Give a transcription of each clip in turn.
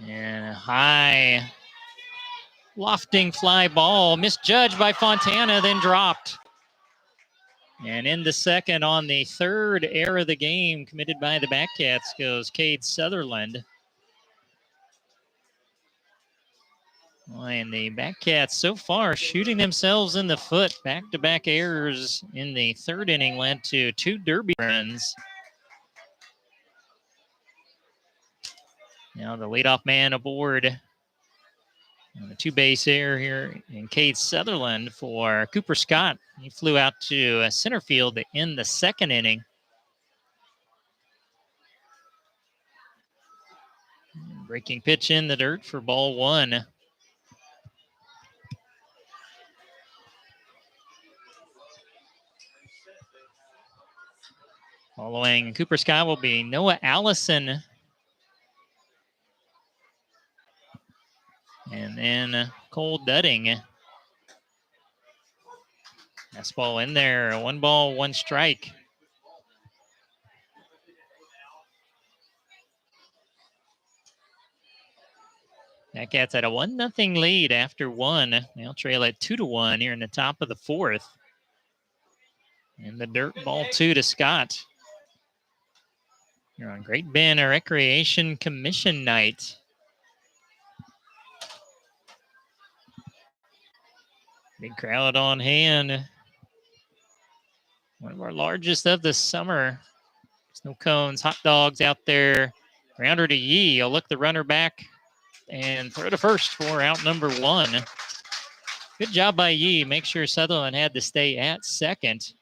And a high lofting fly ball misjudged by Fontana, then dropped. And in the second, on the third error of the game committed by the Batcats, goes Cade Sutherland. And the Batcats so far shooting themselves in the foot. Back-to-back errors in the third inning led to 2 derby runs. Now the leadoff man aboard on a 2-base error here in Cade Sutherland for Cooper Scott. He flew out to center field in the second inning. Breaking pitch in the dirt for ball 1. Following Cooper Scott will be Noah Allison. And then Cole Dudding. Fastball in there. 1 ball, 1 strike. Batcats at a 1-0 lead after 1. They'll trail at 2-1 here in the top of the 4th. And the dirt, ball 2 to Scott. You're on Great Bend Recreation Commission night. Big crowd on hand. One of our largest of the summer. Snow cones, hot dogs out there. Grounder to Yee. He'll look the runner back and throw to first for out number 1. Good job by Yee. Make sure Sutherland had to stay at second.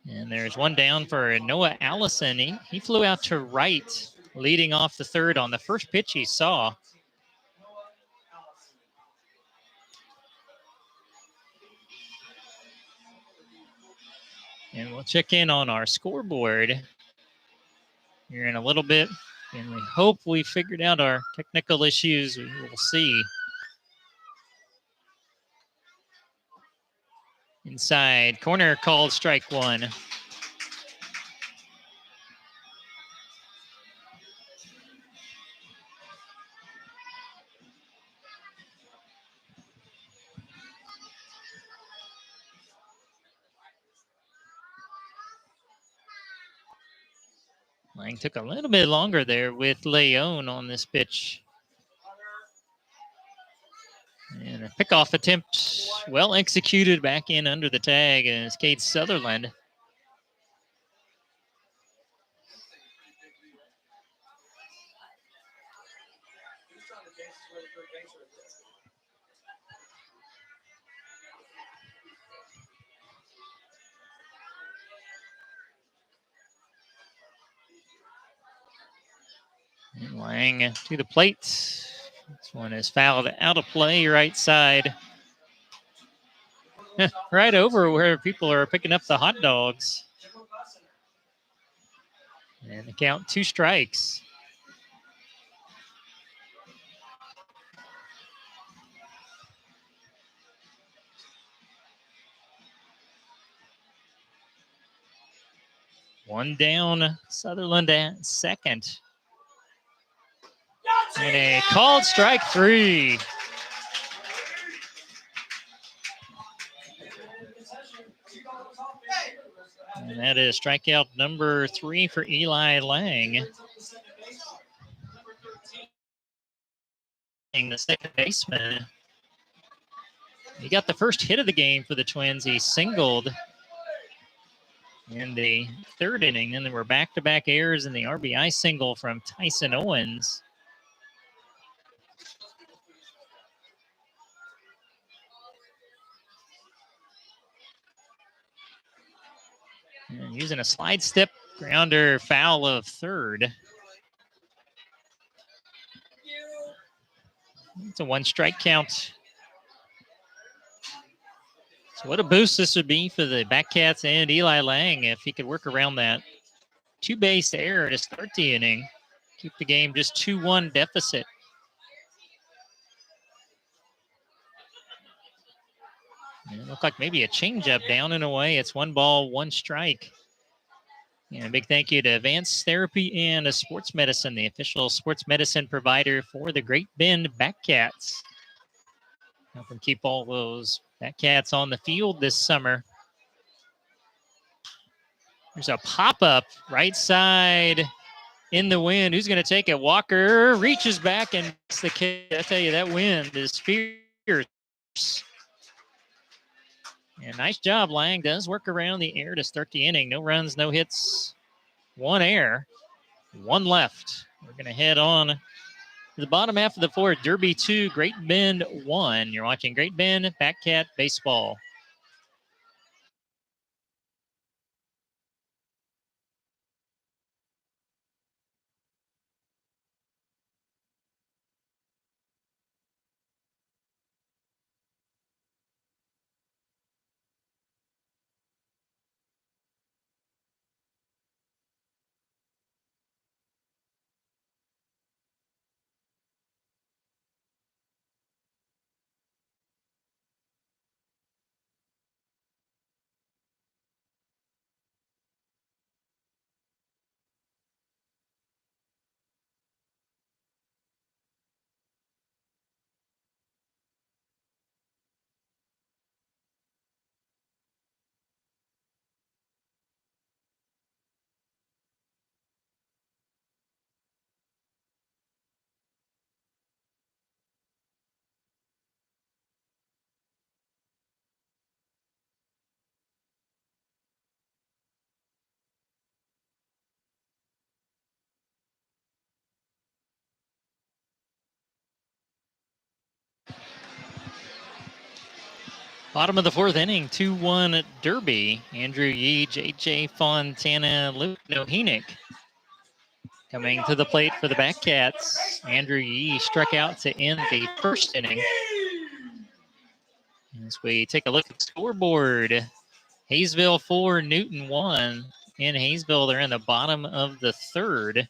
And there's 1 down for Noah Allison. He flew out to right, leading off the third on the first pitch he saw. And we'll check in on our scoreboard here in a little bit. And we hope we figured out our technical issues. We will see. Inside corner called strike 1. Lang took a little bit longer there with Leone on this pitch. And a pickoff attempt, well executed, back in under the tag as Cade Sutherland. And Lang to the plate. This one is fouled out of play, right side. Right over where people are picking up the hot dogs. And the count 2 strikes. One down, Sutherland at second. And a called strike 3. And that is strikeout number 3 for Eli Lang. The second baseman. He got the first hit of the game for the Twins. He singled in the third inning. Then there were back-to-back errors in the RBI single from Tyson Owens. And using a slide step grounder, foul of third. It's a 1 strike count. So what a boost this would be for the Batcats and Eli Lang if he could work around that 2-base error to start the inning. Keep the game just 2-1 deficit. And it looked like maybe a changeup down and away. It's 1 ball, 1 strike. And a big thank you to Advanced Therapy and Sports Medicine, the official sports medicine provider for the Great Bend Batcats. Help them keep all those Batcats on the field this summer. There's a pop-up right side in the wind. Who's going to take it? Walker reaches back and makes the kick. I tell you, that wind is fierce. And nice job. Lang does work around the air to start the inning. No runs, no hits, one air, one left. We're going to head on to the bottom half of the fourth. Derby 2, Great Bend 1. You're watching Great Bend Batcat Baseball. Bottom of the fourth inning, 2-1 Derby. Andrew Yee, J.J. Fontana, Luke Nohenick coming to the plate for the Batcats. Andrew Yee struck out to end the first inning. As we take a look at the scoreboard, Hayesville 4, Newton 1. In Hayesville, they're in the bottom of the third.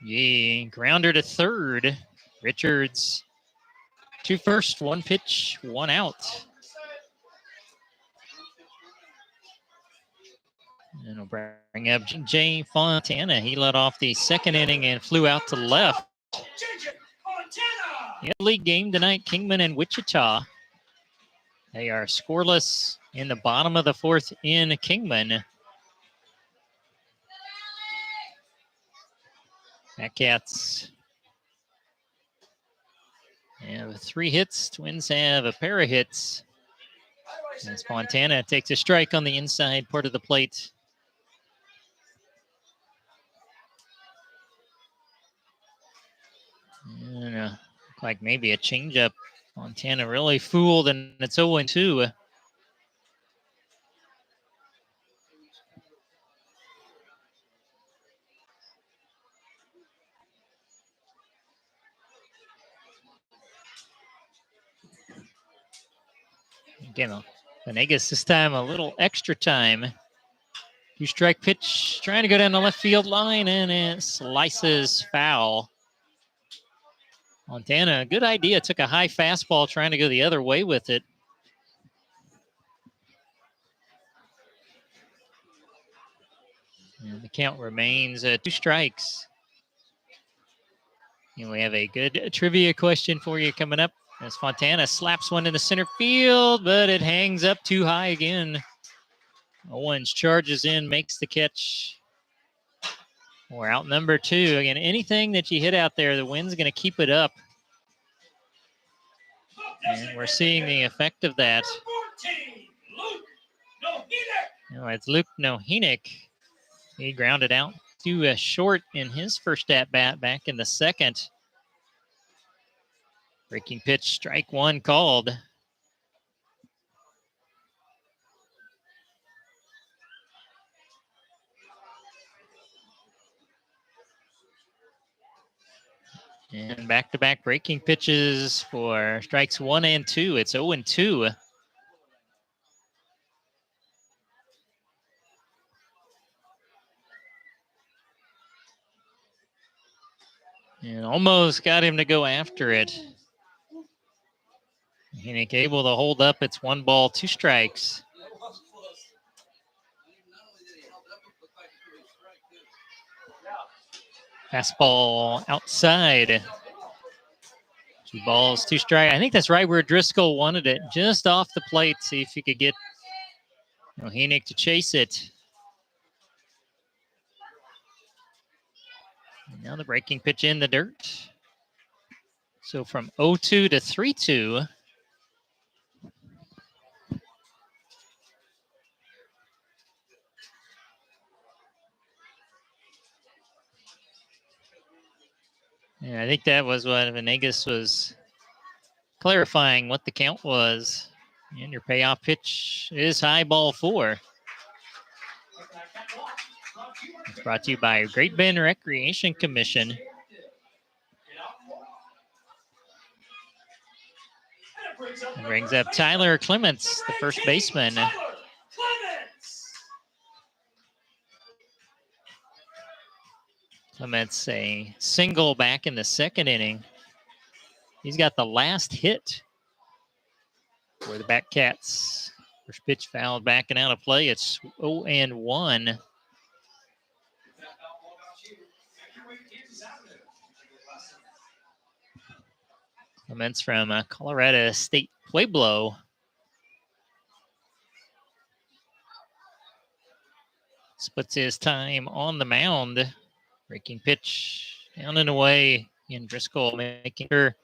Yee, grounder to third. Richards, 2 first, 1 pitch, 1 out. And we'll bring up J.J. Fontana. He led off the second inning and flew out to left. Yeah, league game tonight, Kingman and Wichita. They are scoreless in the bottom of the fourth in Kingman. Batcats have 3 hits. Twins have a pair of hits. As Fontana takes a strike on the inside part of the plate. And, look like maybe a changeup. Fontana really fooled, and it's 0-2. Again, Venegas this time a little extra time. 2-strike pitch, trying to go down the left field line, and it slices foul. Fontana, good idea. Took a high fastball, trying to go the other way with it. And the count remains 2 strikes. And we have a good trivia question for you coming up as Fontana slaps one in the center field, but it hangs up too high again. Owens charges in, makes the catch. We're out number 2. Again, anything that you hit out there, the wind's going to keep it up. And we're seeing the effect of that. It's Luke Nohenick. He grounded out to short in his first at-bat back in the second. Breaking pitch, strike 1 called. And back-to-back breaking pitches for strikes 1 and 2. It's 0-2. And almost got him to go after it. Hennick able to hold up. It's 1 ball, 2 strikes. Fastball outside. 2 balls, 2 strikes. I think that's right where Driscoll wanted it, just off the plate. See if he could get Ohenick to chase it. And now the breaking pitch in the dirt. So from 0-2 to 3-2. Yeah, I think that was what Venegas was clarifying what the count was. And your payoff pitch is high ball 4. It's brought to you by Great Bend Recreation Commission. It brings up Tyler Clements, the first baseman. Clements a single back in the 2nd inning. He's got the last hit for the Batcats. First pitch fouled, backing out of play. It's 0-1. Clements from Colorado State Pueblo. Splits his time on the mound. Breaking pitch down and away. And Driscoll making sure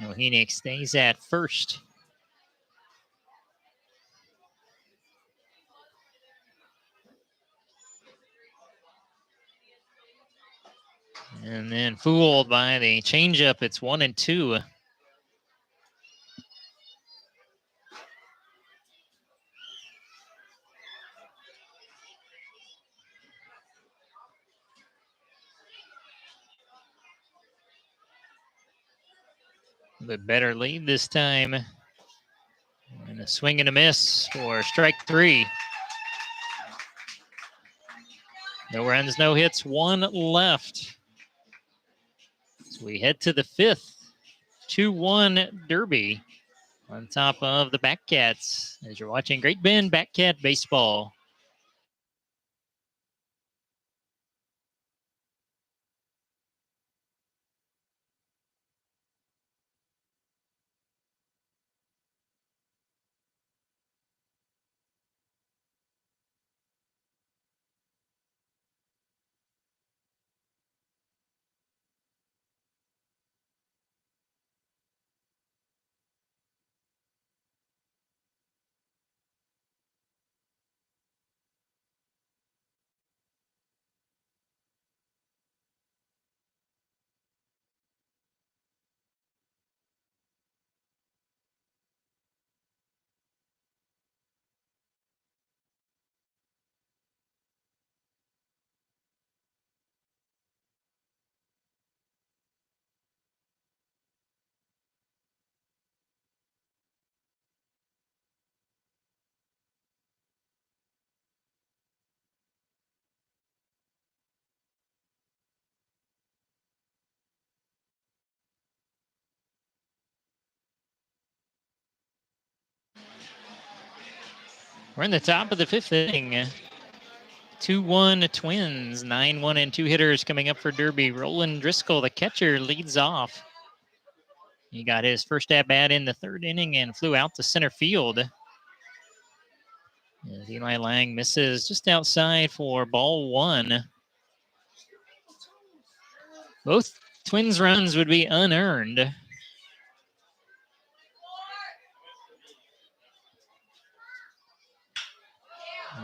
Ohenick stays at first. And then fooled by the changeup. It's 1-2. A bit better lead this time. And a swing and a miss for strike 3. No runs, no hits, 1 left. So we head to the 5th. 2-1 Derby on top of the Batcats as you're watching Great Bend Batcat Baseball. We're in the top of the 5th inning. 2-1 Twins, 9-1 and 2 hitters coming up for Derby. Roland Driscoll, the catcher, leads off. He got his first at bat in the 3rd inning and flew out to center field. As Eli Lang misses just outside for ball 1. Both Twins runs would be unearned.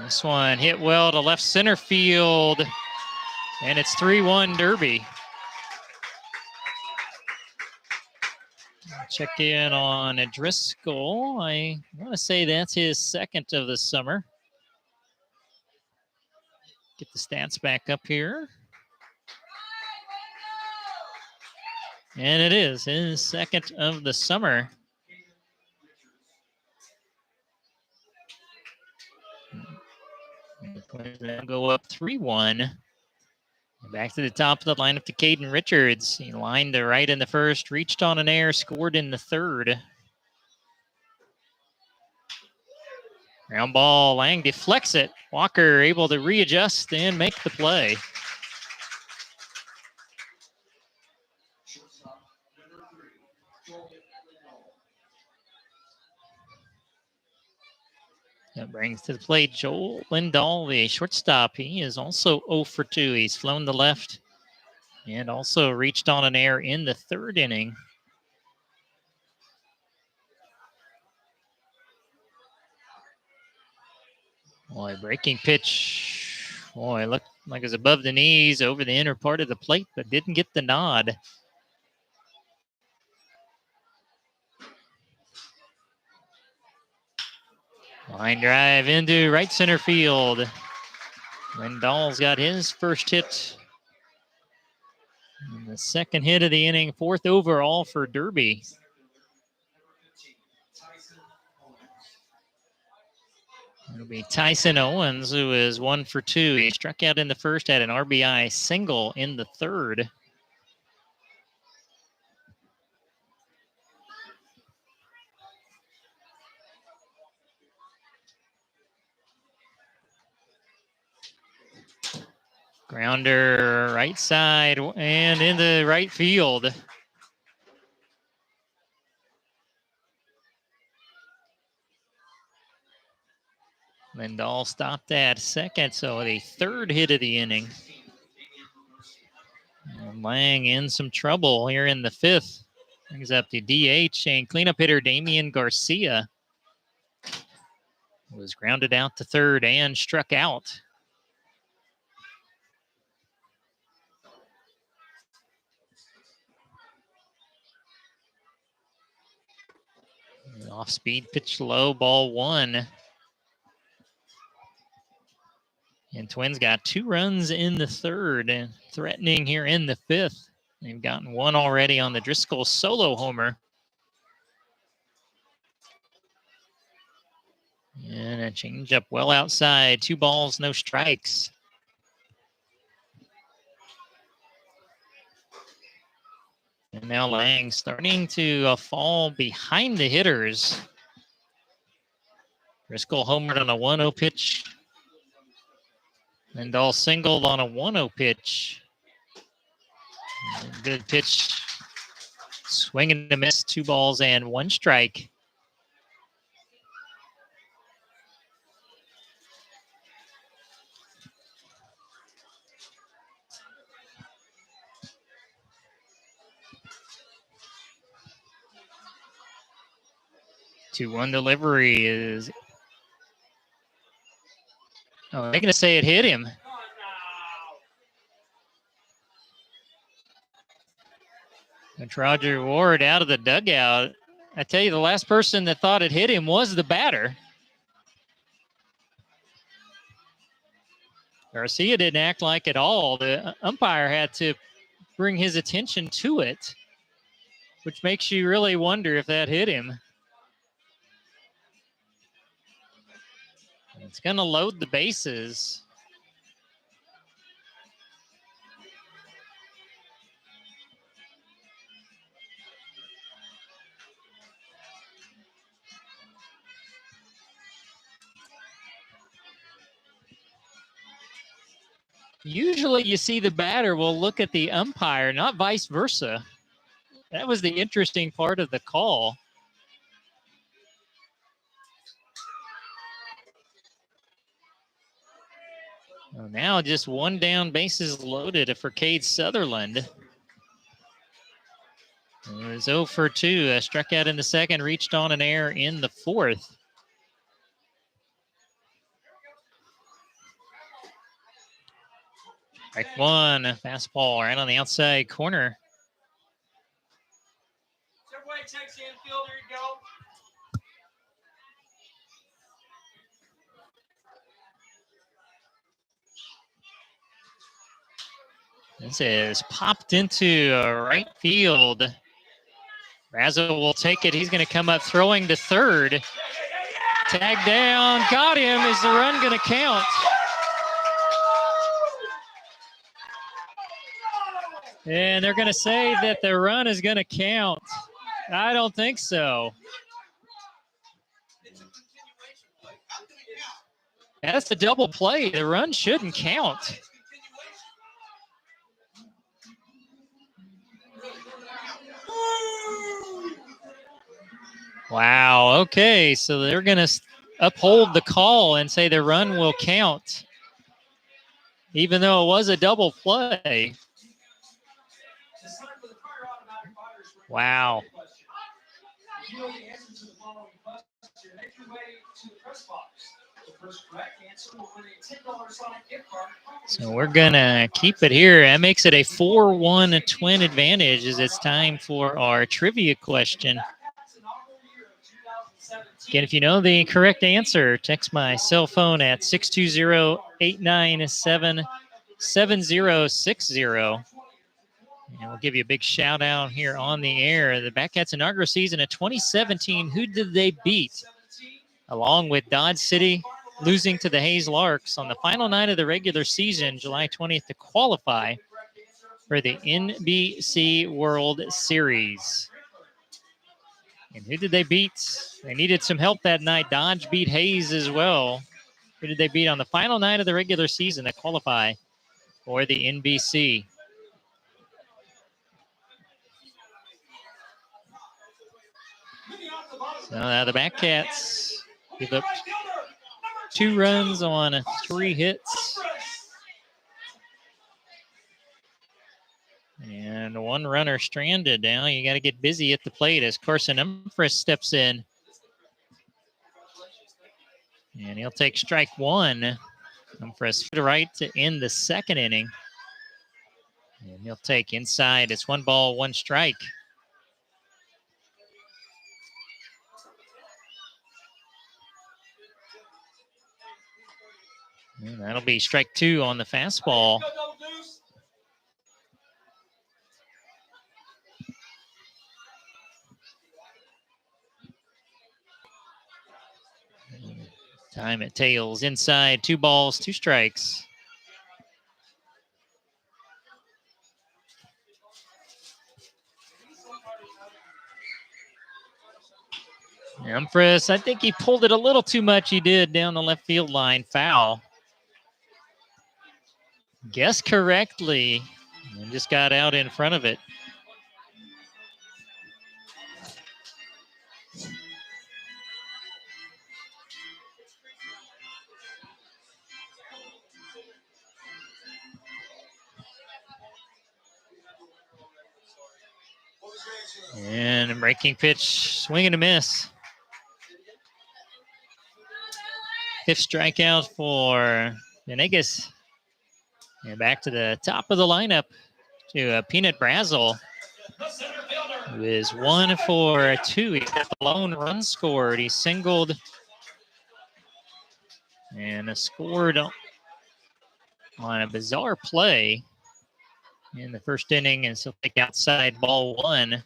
This one hit well to left center field, and it's 3-1 Derby. Check in on Driscoll. I want to say that's his 2nd of the summer. Get the stats back up here. And it is his 2nd of the summer. The Twins now go up 3-1. Back to the top of the lineup to Caden Richards. He lined to right in the 1st, reached on an air, scored in the 3rd. Ground ball, Lang deflects it. Walker able to readjust and make the play. That brings to the plate Joel Lindahl, the shortstop. He is also 0 for 2. He's flown to left and also reached on an error in the third inning. Boy, breaking pitch. Boy, looked like it was above the knees, over the inner part of the plate, but didn't get the nod. Line drive into right center field. Lindahl's got his first hit. And the second hit of the inning, 4th overall for Derby. It'll be Tyson Owens, who is 1 for 2. He struck out in the first, had an RBI single in the third. Grounder right side and into right field. Lindahl stopped at second, so the third hit of the inning. And Lang in some trouble here in the 5th. Brings up the DH and cleanup hitter Damian Garcia was grounded out to third and struck out. Off speed pitch low, ball 1. And Twins got 2 runs in the third and threatening here in the 5th. They've gotten 1 already on the Driscoll solo homer. And a changeup well outside. 2 balls, no strikes. And now Lang starting to fall behind the hitters. Driscoll homered on a 1-0 pitch. Lindahl singled on a 1-0 pitch. Good pitch. Swing and a miss. 2 balls and 1 strike. Two one delivery is. Oh, they're going to say it hit him. It's Roger Ward out of the dugout. I tell you, the last person that thought it hit him was the batter. Garcia didn't act like at all. The umpire had to bring his attention to it, which makes you really wonder if that hit him. It's going to load the bases. Usually you see the batter will look at the umpire, not vice versa. That was the interesting part of the call. Well, now just 1 down, bases loaded for Cade Sutherland. It was 0 for 2. Struck out in the second, reached on an error in the 4th. Strike 1, fastball right on the outside corner. Everybody takes the infield, there you go. This is popped into right field. Razzo will take it. He's going to come up throwing to third. Tag down, got him. Is the run going to count? And they're going to say that the run is going to count. I don't think so. That's a double play. The run shouldn't count. Wow. Okay. So they're going to uphold the call and say the run will count, even though it was a double play. Wow. So we're going to keep it here. That makes it a 4-1 Twin advantage as it's time for our trivia question. Again, if you know the correct answer, text my cell phone at 620-897-7060. And we'll give you a big shout out here on the air. The Batcats inaugural season of 2017, who did they beat? Along with Dodge City losing to the Hayes Larks on the final night of the regular season, July 20th, to qualify for the NBC World Series. And who did they beat? They needed some help that night. Dodge beat Hayes as well. Who did they beat on the final night of the regular season to qualify for the NBC? So now the Batcats give up 2 runs on 3 hits. And 1 runner stranded. Now you got to get busy at the plate as Carson Umphris steps in. And he'll take strike 1. Umphris to right to end the second inning. And he'll take inside. It's 1 ball, 1 strike. And that'll be strike 2 on the fastball. Time it tails inside. 2 balls, 2 strikes. Umphris, I think he pulled it a little too much. He did down the left field line. Foul. Guessed correctly and just got out in front of it. And a breaking pitch, swing and a miss. 5th strikeout for Venegas. And back to the top of the lineup to Peanut Brazel, who is 1 for 2. He got the lone run scored. He singled and scored on a bizarre play in the first inning, and so take outside ball 1.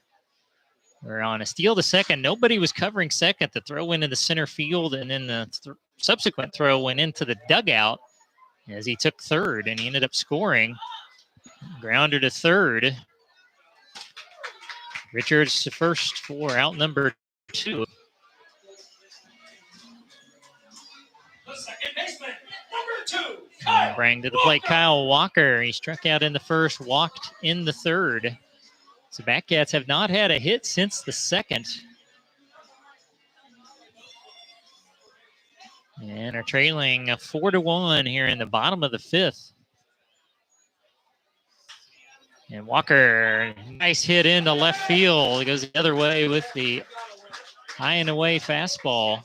We're on a steal to second. Nobody was covering second. The throw went into center field, and then the subsequent throw went into the dugout as he took third, and he ended up scoring. Grounder to third. Richards to first for out number 2. The second baseman, number 2. And bring to the plate Kyle Walker. He struck out in the first, walked in the third. So Batcats have not had a hit since the second. And are trailing 4-1 here in the bottom of the 5th. And Walker, nice hit into left field. It goes the other way with the high and away fastball.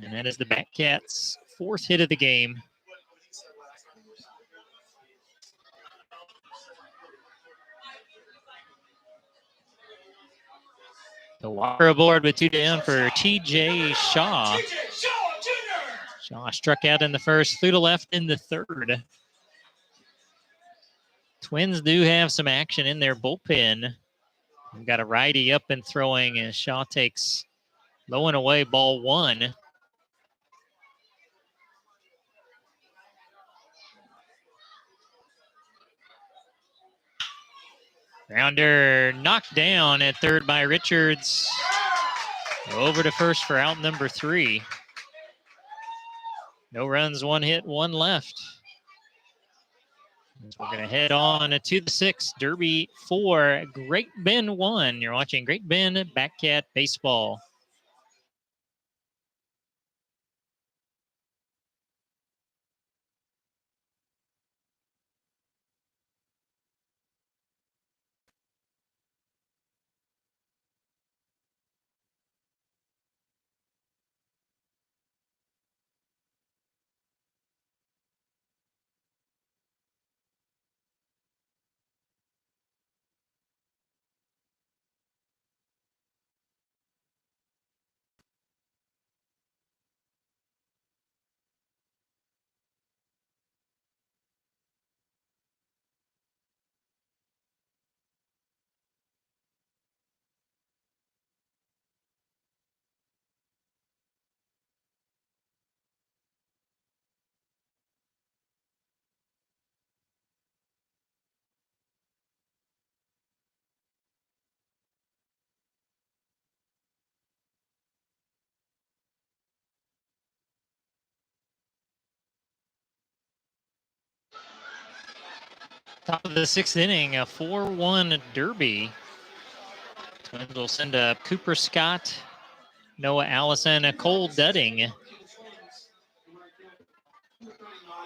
And that is the Batcats' 4th hit of the game. The Walker aboard with 2 down for T.J. Shaw. Shaw struck out in the first, flew to left in the third. Twins do have some action in their bullpen. We've got a righty up and throwing as Shaw takes low and away ball 1. Grounder knocked down at third by Richards. Over to first for out number 3. No runs, 1 hit, 1 left. We're going to head on to the 6th, Derby 4, Great Bend 1. You're watching Great Bend Batcat Baseball. Top of the 6th inning, a 4-1 derby. Twins will send up Cooper Scott, Noah Allison, Cole Dudding.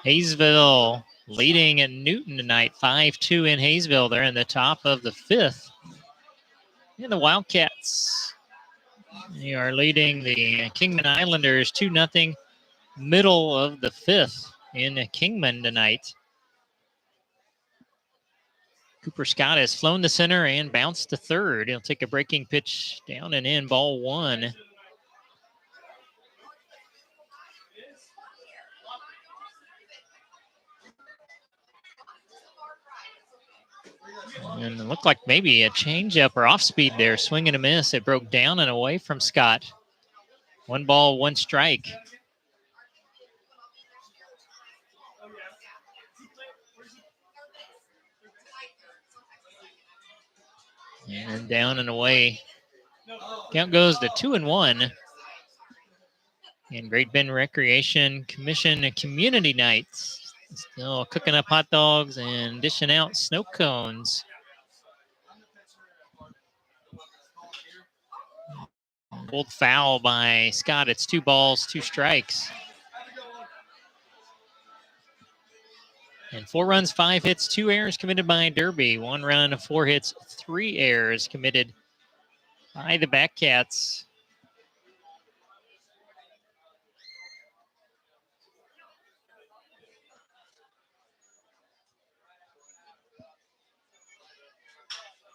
Hayesville leading at Newton tonight, 5-2 in Hayesville. They're in the top of the 5th. And the Wildcats, they are leading the Kingman Islanders 2-0, middle of the 5th in Kingman tonight. Cooper Scott has flown to center and bounced to third. He'll take a breaking pitch down and in, ball 1. And it looked like maybe a changeup or off speed there. Swing and a miss. It broke down and away from Scott. 1 ball, 1 strike. And down and away. Count goes to 2-1. And Great Bend Recreation Commission Community Nights. Still cooking up hot dogs and dishing out snow cones. Old foul by Scott. It's 2 balls, 2 strikes. And 4 runs, 5 hits, 2 errors committed by Derby. 1 run, 4 hits, 3 errors committed by the Batcats.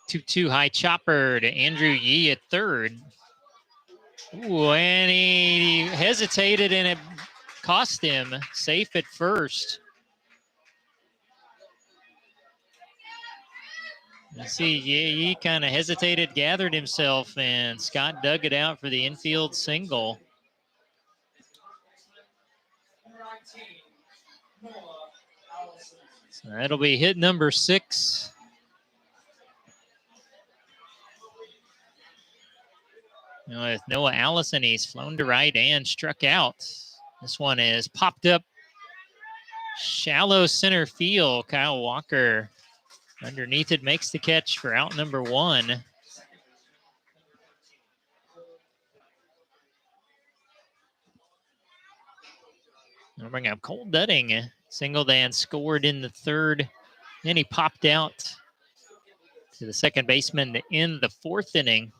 Two high chopper to Andrew Yee at third. Ooh, and he hesitated and it cost him. Safe at first. You see, he kind of hesitated, gathered himself, and Scott dug it out for the infield single. So that'll be hit number 6. With Noah Allison, he's flown to right and struck out. This one is popped up shallow center field. Kyle Walker underneath it makes the catch for out number 1. I'll bring up Cole Dudding. Singled and scored in the 3rd. Then he popped out to the second baseman to end the 4th inning.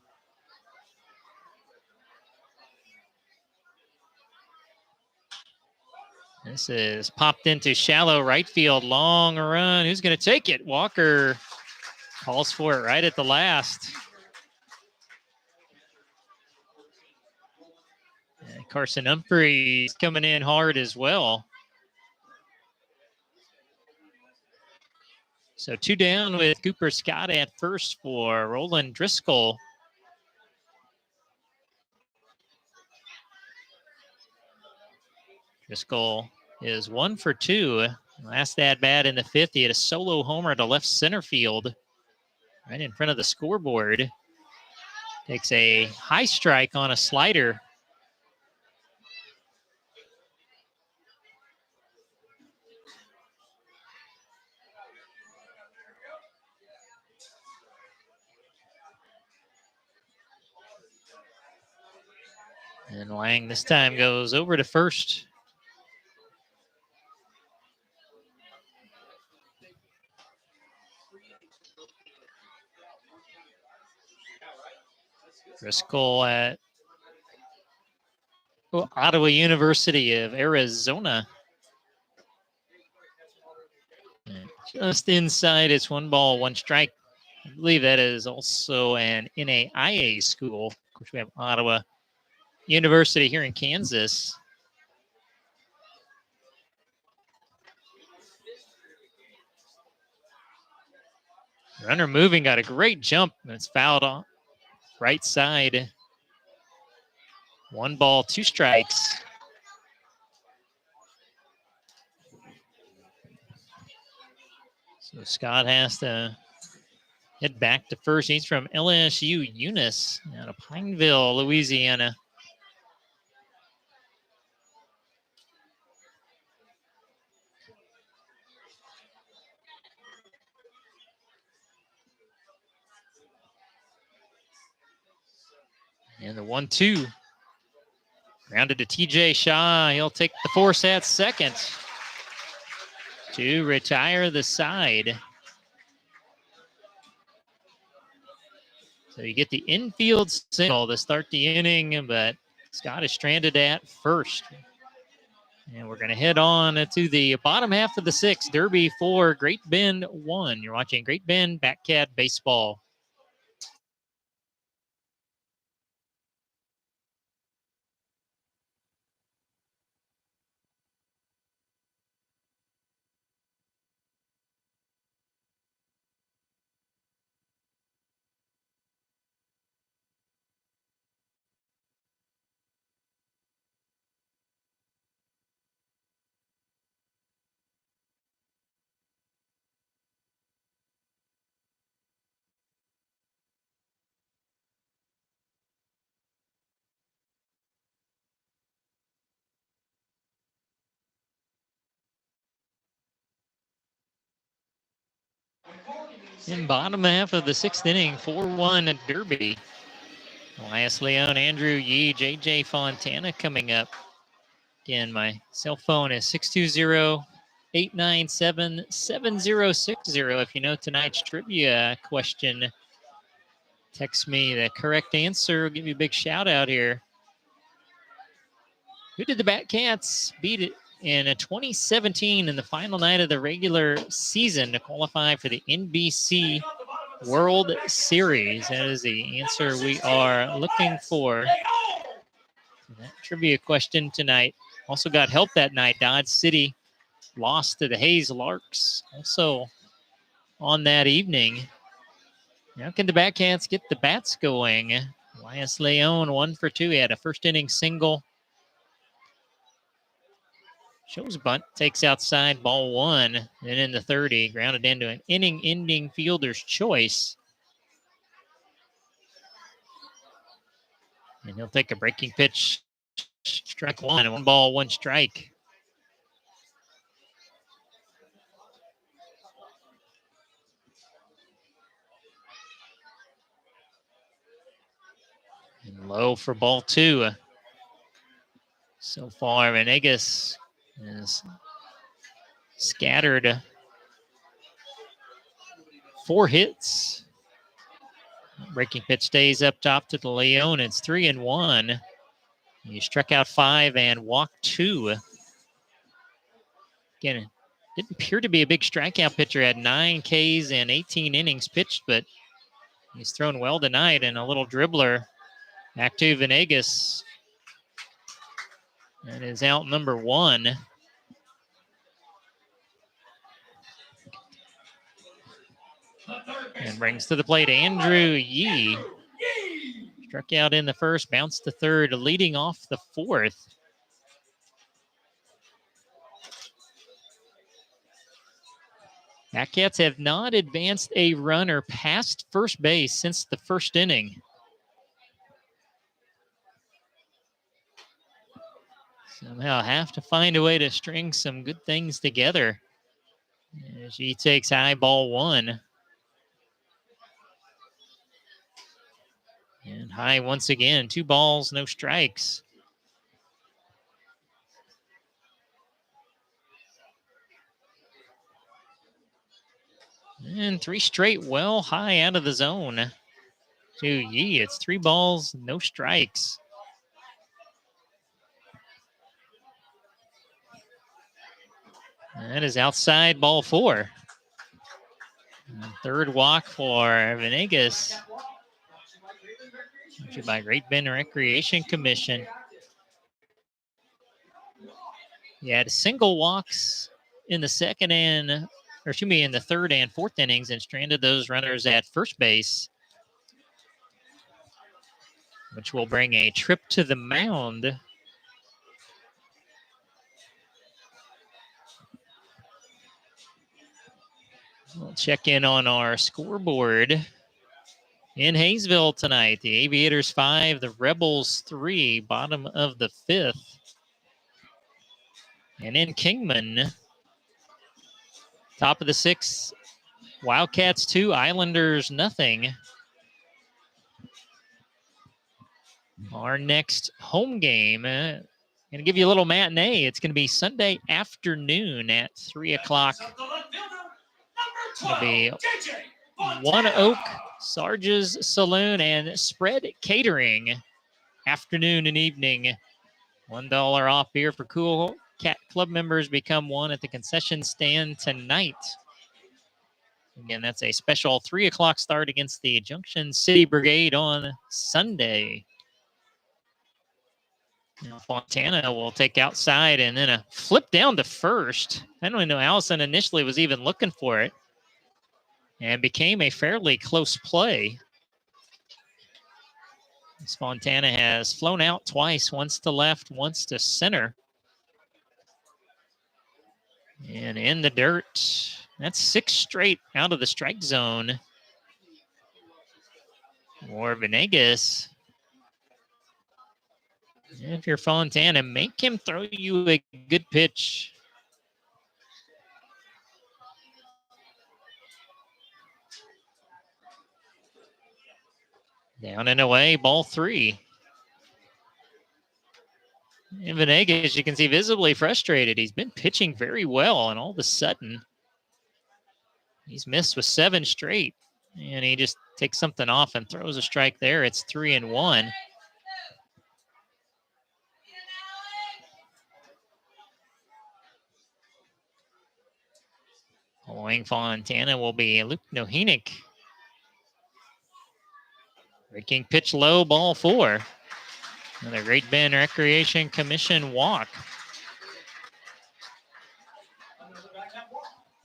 This is popped into shallow right field. Long run. Who's going to take it? Walker calls for it right at the last. And Carson Humphreys coming in hard as well. So 2 down with Cooper Scott at first for Roland Driscoll. Driscoll is 1 for 2. Last at bat in the 5th, he had a solo homer to left center field, right in front of the scoreboard. Takes a high strike on a slider. And Lang this time goes over to first. Driscoll at Ottawa University of Arizona. Just inside, it's 1 ball, 1 strike. I believe that is also an NAIA school. Of course, we have Ottawa University here in Kansas. Runner moving, got a great jump, and it's fouled on right side. 1 ball, 2 strikes. So Scott has to head back to first. He's from LSU Eunice out of Pineville, Louisiana. And the 1-2. Grounded to TJ Shaw. He'll take the force at second to retire the side. So you get the infield single to start the inning, but Scott is stranded at first. And we're going to head on to the bottom half of the sixth. Derby 4, Great Bend 1. You're watching Great Bend Batcat Baseball. In bottom half of the sixth inning, 4-1 Derby. Elias Leon, Andrew Yee, JJ Fontana coming up. Again, my cell phone is 620-897-7060. If you know tonight's trivia question, text me the correct answer. I'll give you a big shout out here. Who did the Batcats beat in 2017 in the final night of the regular season to qualify for the NBC World Series? That is the answer we are looking for. That trivia question tonight. Also got help that night. Dodge City lost to the Hayes Larks also on that evening. Now can the Batcats get the bats going? Elias Leon 1 for 2. He had a first inning single. Shows bunt, takes outside, ball 1. And in the third, he grounded into an inning-ending fielder's choice. And he'll take a breaking pitch, strike 1, 1 ball, 1 strike. And low for ball 2. So far, Venegas is scattered 4 hits. Breaking pitch stays up top to the Leon. It's 3-1. He struck out 5 and walked 2. Again, didn't appear to be a big strikeout pitcher. Had 9 Ks and 18 innings pitched, but he's thrown well tonight. And a little dribbler back to Venegas. That is out number 1. And brings to the plate Andrew Yee. Struck out in the first, bounced to third, leading off the fourth. Batcats have not advanced a runner past first base since the first inning. Somehow have to find a way to string some good things together. As he takes high, ball 1. And high once again, 2 balls, no strikes. And 3 straight well high out of the zone to Yee. It's 3 balls, no strikes. That is outside, ball 4. And third walk for Venegas. By Great Bend Recreation Commission. He had single walks in the in the third and fourth innings and stranded those runners at first base, which will bring a trip to the mound. We'll check in on our scoreboard. In Hayesville tonight, the Aviators 5, the Rebels 3, bottom of the 5th. And in Kingman, top of the 6th, Wildcats 2, Islanders nothing. Our next home game, going to give you a little matinee. It's going to be Sunday afternoon at 3 o'clock. It'll be One Oak, Sarge's Saloon, and Spread Catering. Afternoon and evening. $1 off beer for Cool Cat Club members. Become one at the concession stand tonight. Again, that's a special 3 o'clock start against the Junction City Brigade on Sunday. Now Fontana will take outside and then a flip down to first. I don't even know Allison initially was even looking for it. And became a fairly close play. Fontana has flown out twice, once to left, once to center. And in the dirt. That's 6 straight out of the strike zone. Or Venegas. If you're Fontana, make him throw you a good pitch. Down and away, ball 3. And Venegas, you can see, visibly frustrated. He's been pitching very well, and all of a sudden, he's missed with 7 straight. And he just takes something off and throws a strike there. It's 3-1. Following Fontana will be Luke Nohenick. Breaking pitch low, ball 4. Another Great Bend Recreation Commission walk.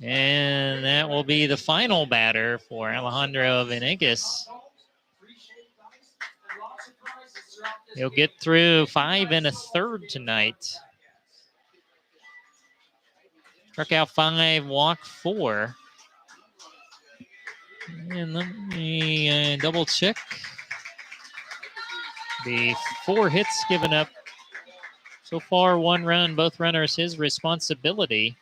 And that will be the final batter for Alejandro Venegas. He'll get through 5 1/3 tonight. Struck out 5, walked 4. And let me double check. The 4 hits given up so far, 1 run, both runners his responsibility.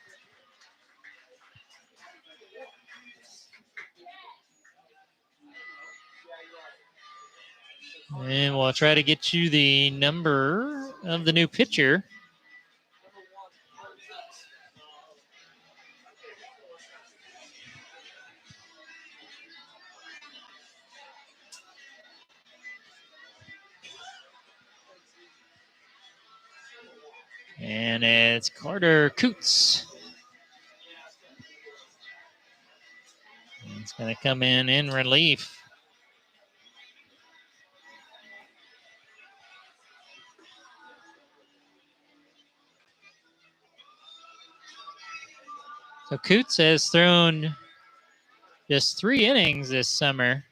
And we'll try to get you the number of the new pitcher. And it's Carter Coots. It's going to come in relief. So Coots has thrown just 3 innings this summer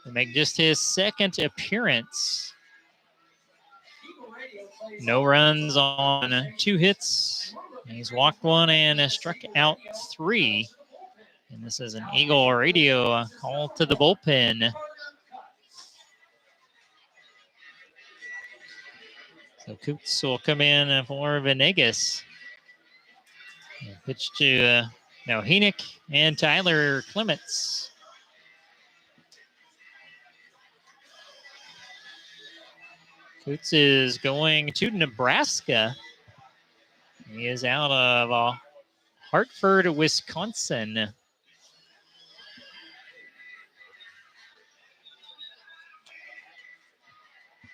to make just his 2nd appearance. No runs on 2 hits. He's walked 1 and struck out 3. And this is an Eagle Radio call to the bullpen. So Coots will come in for Venegas. Pitch to Nohenick and Tyler Clements. Coots is going to Nebraska. He is out of Hartford, Wisconsin.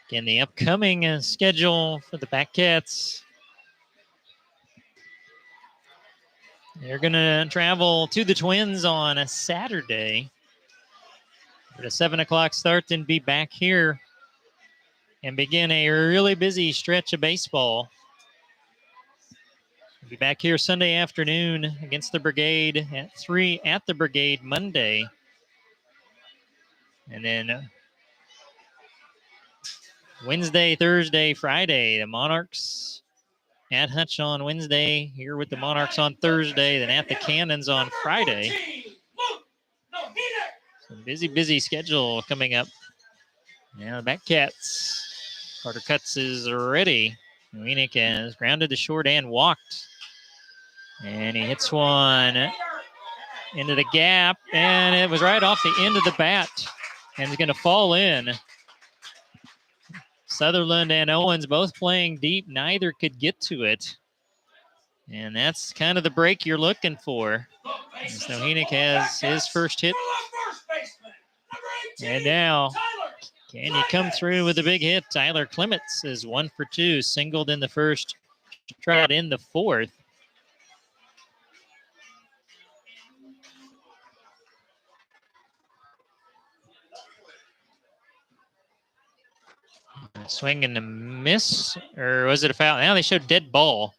Again, the upcoming schedule for the Batcats. They're going to travel to the Twins on a Saturday for a 7 o'clock start and be back here and begin a really busy stretch of baseball. We'll be back here Sunday afternoon against the Brigade at 3 at the Brigade Monday. And then Wednesday, Thursday, Friday, the Monarchs at Hutch on Wednesday, here with the Monarchs on Thursday, then at the Cannons on Friday. Some busy schedule coming up. Now the Batcats. Carter Coots is ready. Nohenick has grounded to short and walked. And he hits one into the gap, and it was right off the end of the bat, and it's going to fall in. Sutherland and Owens both playing deep. Neither could get to it. And that's kind of the break you're looking for. Nohenick has his first hit. And now, can you come through with a big hit? Tyler Clements is 1 for 2, singled in the first, trot in the fourth. Swing and a miss, or was it a foul? Now they showed dead ball.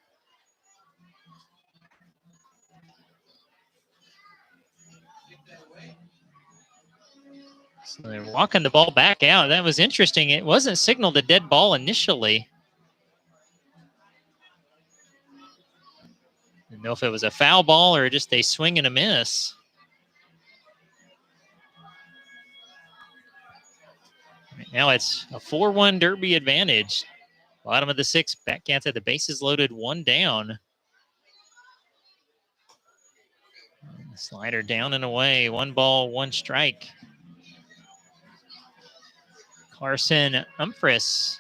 So they're walking the ball back out. That was interesting. It wasn't signaled a dead ball initially. I don't know if it was a foul ball or just a swing and a miss. Right now it's a 4-1 Derby advantage. Bottom of the sixth, Batcats had the bases loaded, 1 down. Slider down and away. 1 ball, 1 strike. Carson Umphris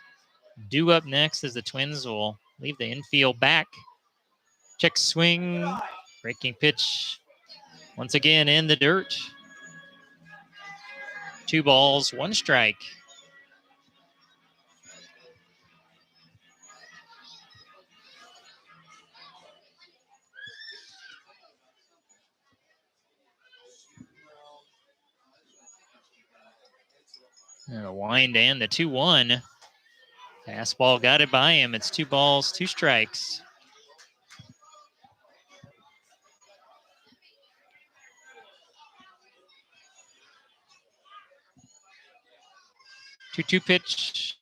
due up next as the Twins will leave the infield back. Check swing. Breaking pitch. Once again in the dirt. 2 balls, 1 strike. And a wind and the 2-1. Fastball got it by him. It's 2 balls, 2 strikes. Two pitch.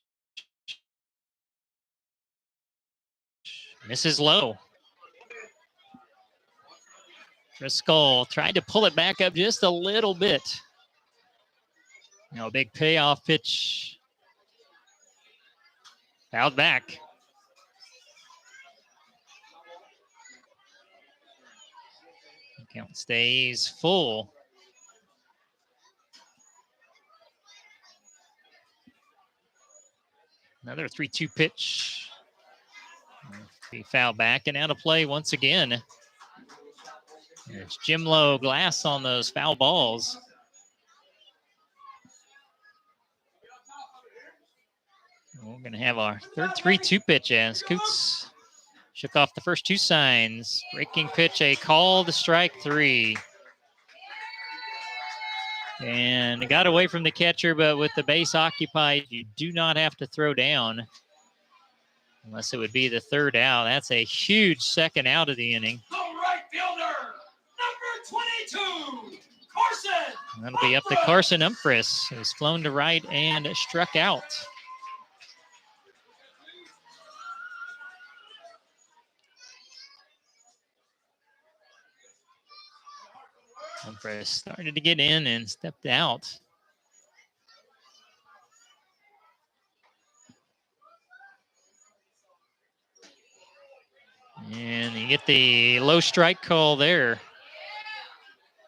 Misses low. Driscoll tried to pull it back up just a little bit. Now a big payoff pitch. Fouled back. Count stays full. Another 3-2 pitch. Be fouled back and out of play once again. There's Jim Lowe glass on those foul balls. We're going to have our third 3-2 pitch as Coots shook off the first 2 signs. Breaking pitch, a call to strike 3. And it got away from the catcher, but with the base occupied, you do not have to throw down. Unless it would be the 3rd out. That's a huge second out of the inning. The right fielder, number 22, Carson. That'll be up to Carson Umphris, who's flown to right and struck out. Umphris started to get in and stepped out. And you get the low strike call there.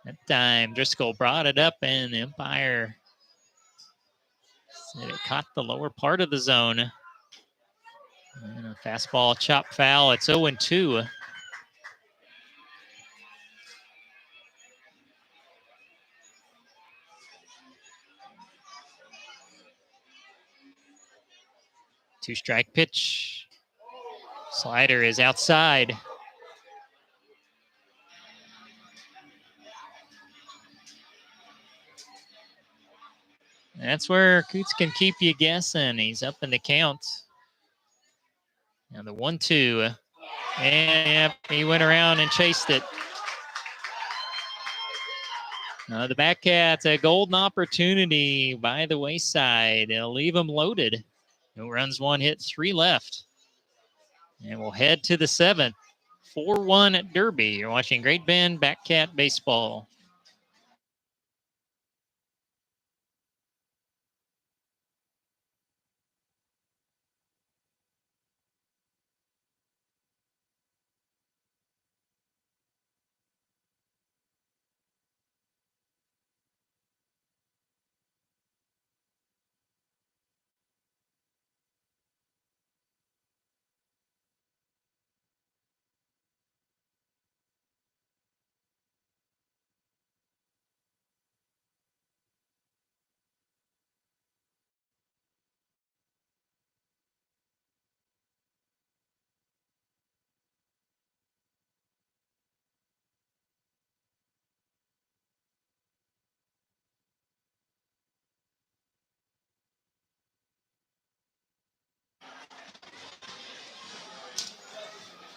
That time Driscoll brought it up and the umpire said it caught the lower part of the zone. And a fastball chop foul. It's 0-2. Two-strike pitch. Slider is outside. That's where Coots can keep you guessing. He's up in the count. Now the 1-2. And he went around and chased it. The Batcats, a golden opportunity by the wayside. It'll leave them loaded. No runs, 1 hit, 3 left. And we'll head to the 7th. 4-1 at Derby. You're watching Great Bend Batcat Baseball.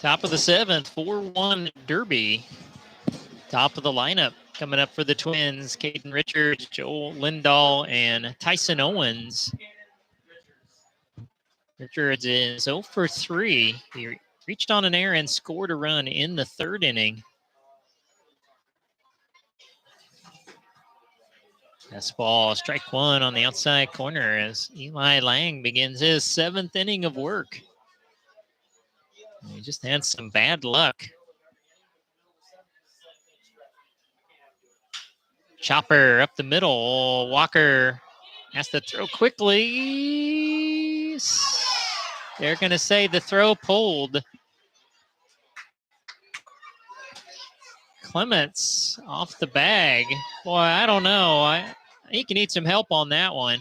Top of the seventh, 4-1 Derby. Top of the lineup coming up for the Twins, Caden Richards, Joel Lindahl, and Tyson Owens. Richards is 0 for 3. He reached on an error and scored a run in the third inning. Fastball, strike one on the outside corner as Eli Lang begins his seventh inning of work. He just had some bad luck. Chopper up the middle. Walker has to throw quickly. They're going to say the throw pulled. Clements off the bag. Boy, I don't know. He can need some help on that one.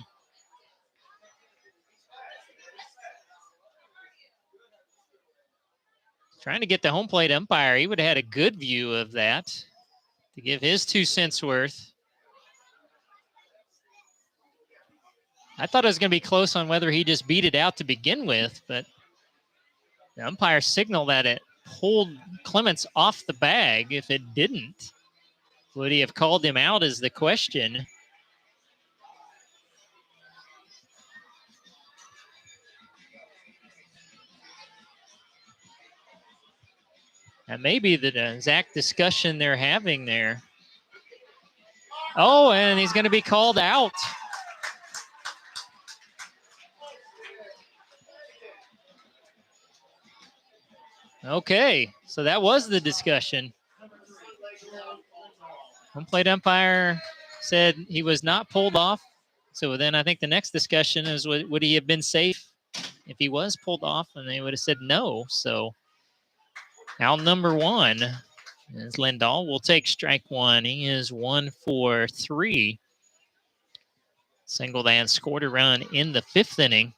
Trying to get the home plate umpire. He would have had a good view of that to give his 2 cents worth. I thought it was going to be close on whether he just beat it out to begin with, but the umpire signaled that it pulled Clements off the bag. If it didn't, would he have called him out is the question. That may be the exact discussion they're having there. Oh, and he's going to be called out. Okay, so that was the discussion. Home plate umpire said he was not pulled off. So then I think the next discussion is would he have been safe if he was pulled off? And they would have said no. So out number one is Lindahl. Will take strike one. He is 1 for 3. Singled and scored a run in the 5th inning.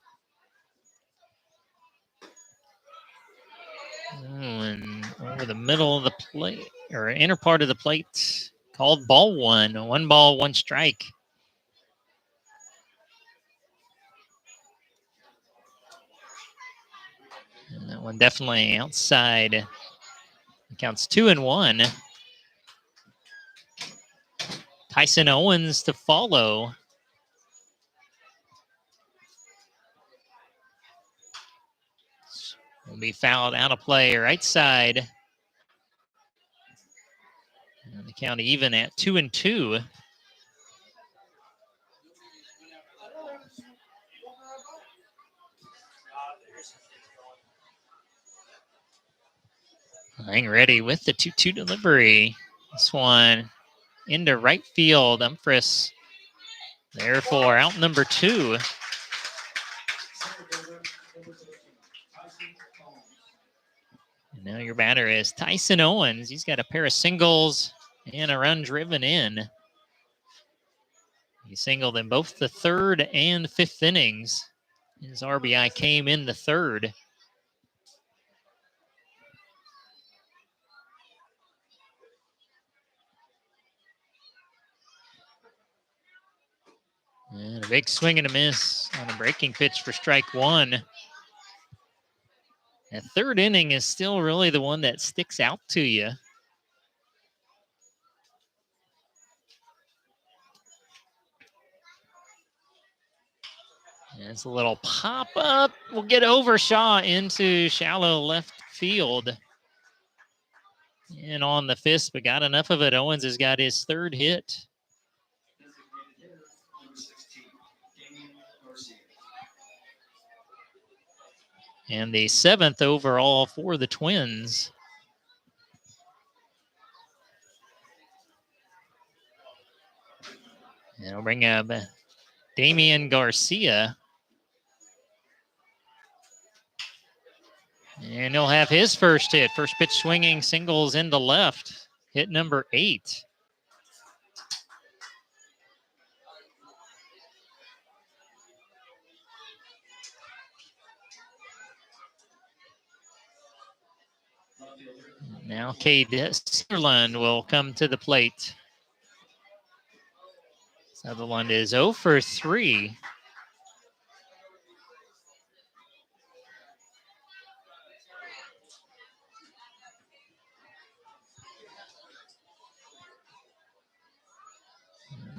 And over the middle of the plate, or inner part of the plate, called ball one. 1 ball, 1 strike. And that one definitely outside. It counts 2-1. Tyson Owens to follow. Will be fouled out of play right side. And the count even at 2-2. Lang ready with the 2-2 delivery. This one into right field. Umphris there for out number 2. And now your batter is Tyson Owens. He's got a pair of singles and a run driven in. He singled in both the 3rd and 5th innings. His RBI came in the 3rd. And a big swing and a miss on a breaking pitch for strike one. That 3rd inning is still really the one that sticks out to you. And it's a little pop up. We'll get Overshaw into shallow left field. And on the fist, but got enough of it. Owens has got his 3rd hit. And the 7th overall for the Twins. And we'll bring up Damian Garcia. And he'll have his first hit. First pitch swinging, singles into left. Hit number 8. Now Cade Sutherland will come to the plate. Sutherland is 0 for 3.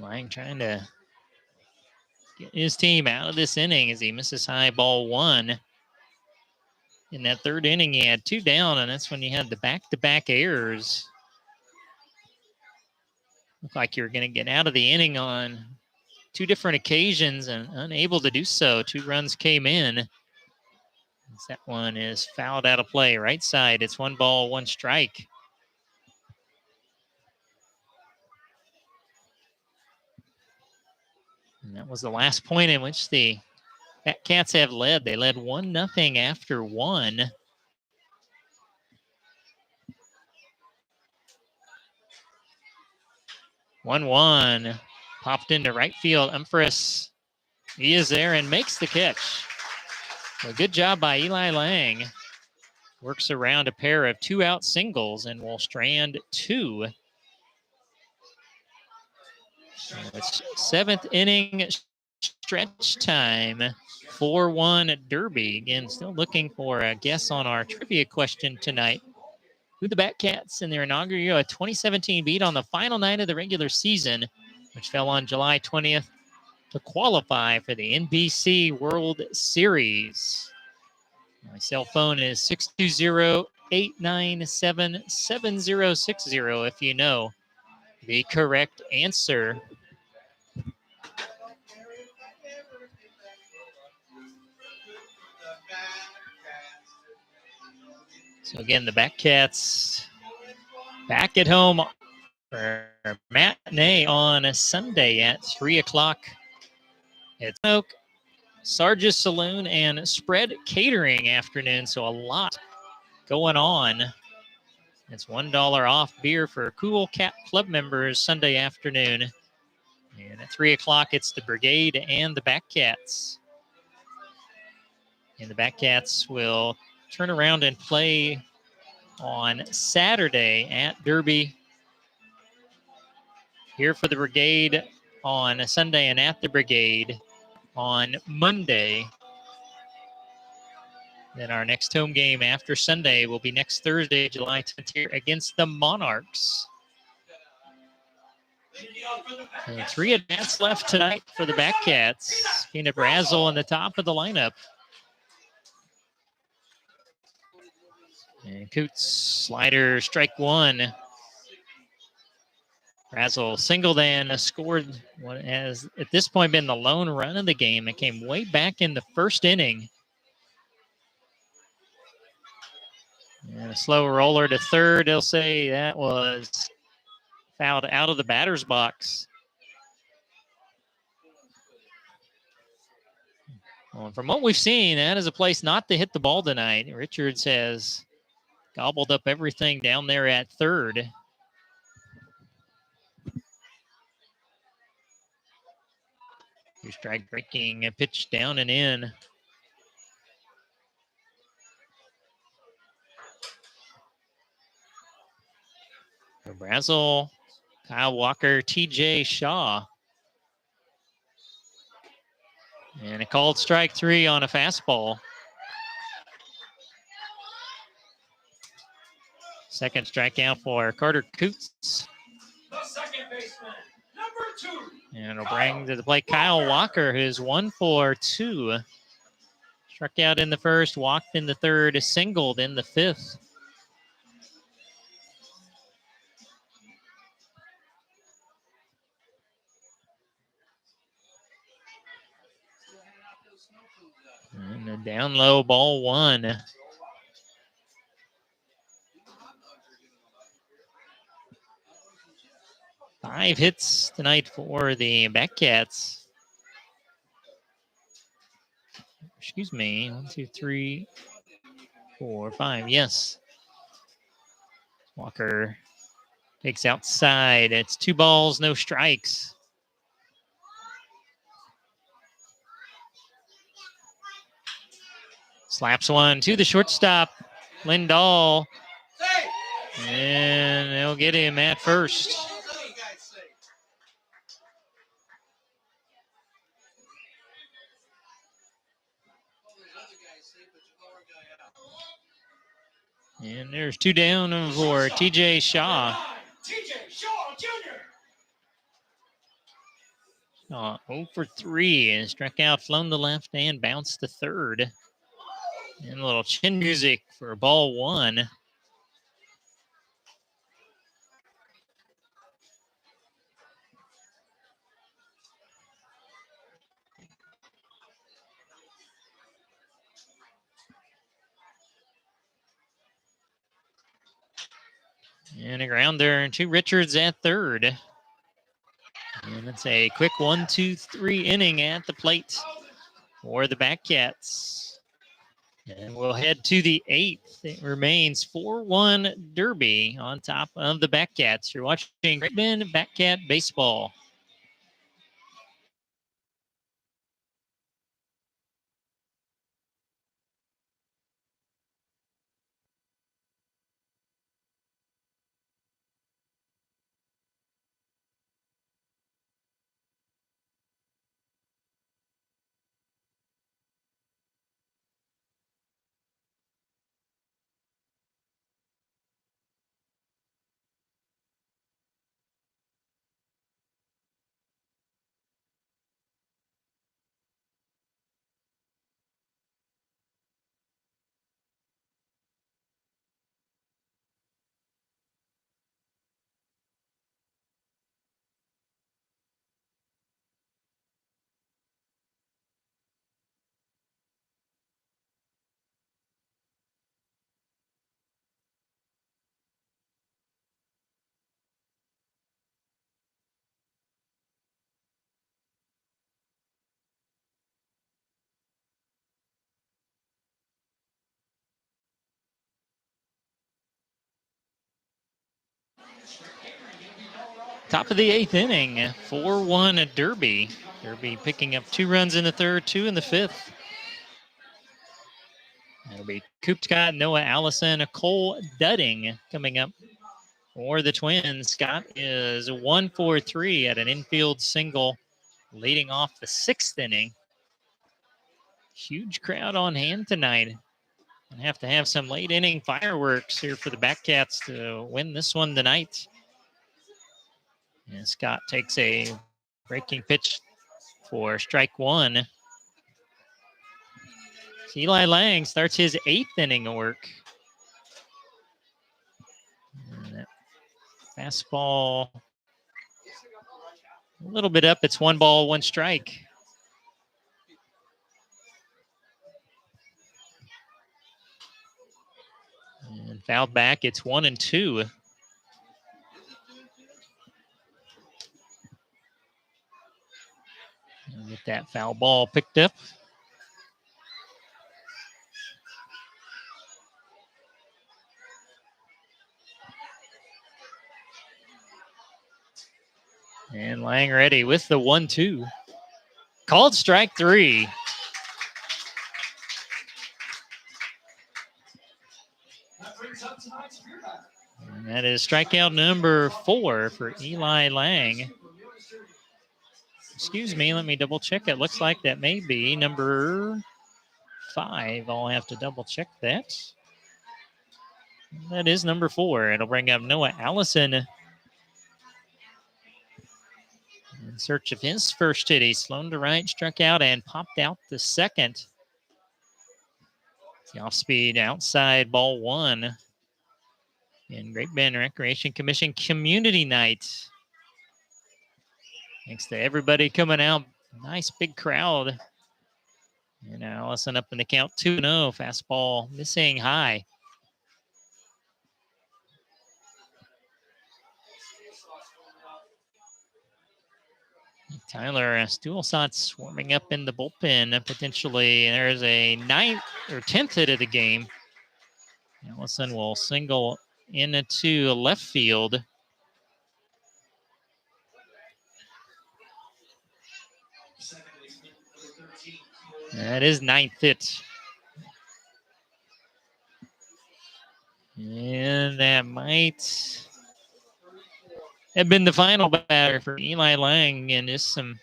Lang trying to get his team out of this inning as he misses high ball one. In that third inning, he had 2 down, and that's when he had the back-to-back errors. Looked like you were going to get out of the inning on 2 different occasions and unable to do so. 2 runs came in. That one is fouled out of play. Right side, it's 1 ball, 1 strike. And that was the last point in which the Cats have led. They led 1-0 after 1. One popped into right field. Umphris, he is there and makes the catch. A good job by Eli Lang. Works around a pair of 2-out singles and will strand 2. It's 7th inning stretch time. 4-1 Derby. Again, still looking for a guess on our trivia question tonight. Who the Batcats in their inaugural 2017 beat on the final night of the regular season, which fell on July 20th, to qualify for the NBC World Series. My cell phone is 620-897-7060 if you know the correct answer. So again, the Batcats back at home for matinee on a Sunday at 3 o'clock at Smoke, Sarge's Saloon, and Spread Catering afternoon. So a lot going on. It's $1 off beer for Cool Cat Club members Sunday afternoon. And at 3 o'clock, it's the Brigade and the Batcats. And the Batcats will turn around and play on Saturday at Derby. Here for the Brigade on a Sunday and at the Brigade on Monday. Then our next home game after Sunday will be next Thursday, July 10th, here against the Monarchs. And 3 at-bats left tonight for the Batcats. Peanut Brazel on the top of the lineup. And Coots, slider, strike 1. Brazel singled and scored what has at this point been the lone run of the game. It came way back in the first inning. And a slow roller to third. They'll say that was fouled out of the batter's box. Well, from what we've seen, that is a place not to hit the ball tonight. Richards has gobbled up everything down there at third. Strike breaking a pitch down and in. Brazel, Kyle Walker, TJ Shaw. And a called strike 3 on a fastball. Second strikeout for Carter Coots. The second baseman, number 2. And it'll bring to the plate Kyle Walker, who's 1 for 2. Struck out in the first, walked in the third, singled in the fifth. And a down low, ball 1. Five hits tonight for the Batcats. Excuse me. 1, 2, 3, 4, 5. Yes. Walker takes outside. It's 2 balls, no strikes. Slaps one to the shortstop, Lindahl. And they'll get him at first. And there's 2 down for TJ Shaw. TJ Shaw Jr. 0 for 3 and struck out, flown to left and bounced to third. And a little chin music for ball 1. And a grounder to Richards at third. And it's a quick 1-2-3 inning at the plate for the Batcats. And we'll head to the 8th. It remains 4-1 Derby on top of the Batcats. You're watching Great Bend Batcat Baseball. Top of the 8th inning, 4-1 Derby. Derby picking up 2 runs in the 3rd, 2 in the 5th. That'll be Coop Scott, Noah Allison, Cole Dudding coming up for the Twins. Scott is 1 for 3 at an infield single, leading off the 6th inning. Huge crowd on hand tonight. And have to have some late inning fireworks here for the Batcats to win this one tonight. And Scott takes a breaking pitch for strike 1. Eli Lang starts his 8th inning of work. Fastball a little bit up. It's 1 ball, 1 strike. And fouled back. It's 1-2. And get that foul ball picked up. And Lang ready with the 1-2. Called strike 3. And that is strikeout number 4 for Eli Lang. Excuse me, let me double check. It looks like that may be number 5. I'll have to double check that. That is number 4. It'll bring up Noah Allison in search of his first hit. He's flown to right, struck out, and popped out the second. The off-speed outside, ball 1 in Great Bend Recreation Commission Community Night. Thanks to everybody coming out. Nice big crowd. And Allison up in the count 2-0. Fastball missing high. Tyler Stuhlsatz warming up in the bullpen potentially. There's a 9th or 10th hit of the game. Allison will single into left field. That is 9th hit. And that might have been the final batter for Eli Lang, and just some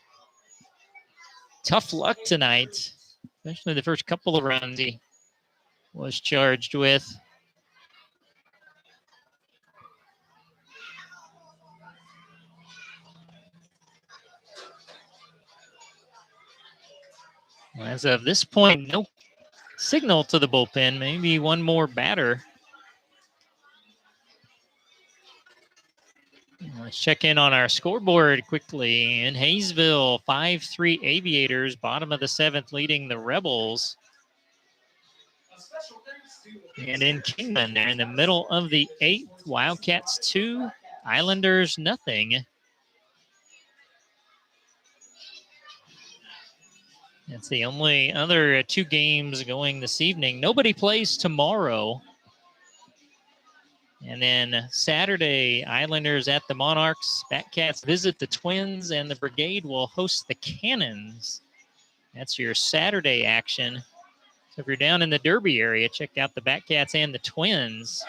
tough luck tonight, especially the first couple of runs he was charged with. As of this point, no signal to the bullpen. Maybe one more batter. Let's check in on our scoreboard quickly. In Hayesville, 5-3 Aviators, bottom of the 7th, leading the Rebels. And in Kingman, they're in the middle of the 8th, Wildcats 2, Islanders nothing. That's the only other 2 games going this evening. Nobody plays tomorrow. And then Saturday, Islanders at the Monarchs. Batcats visit the Twins, and the Brigade will host the Cannons. That's your Saturday action. So if you're down in the Derby area, check out the Batcats and the Twins.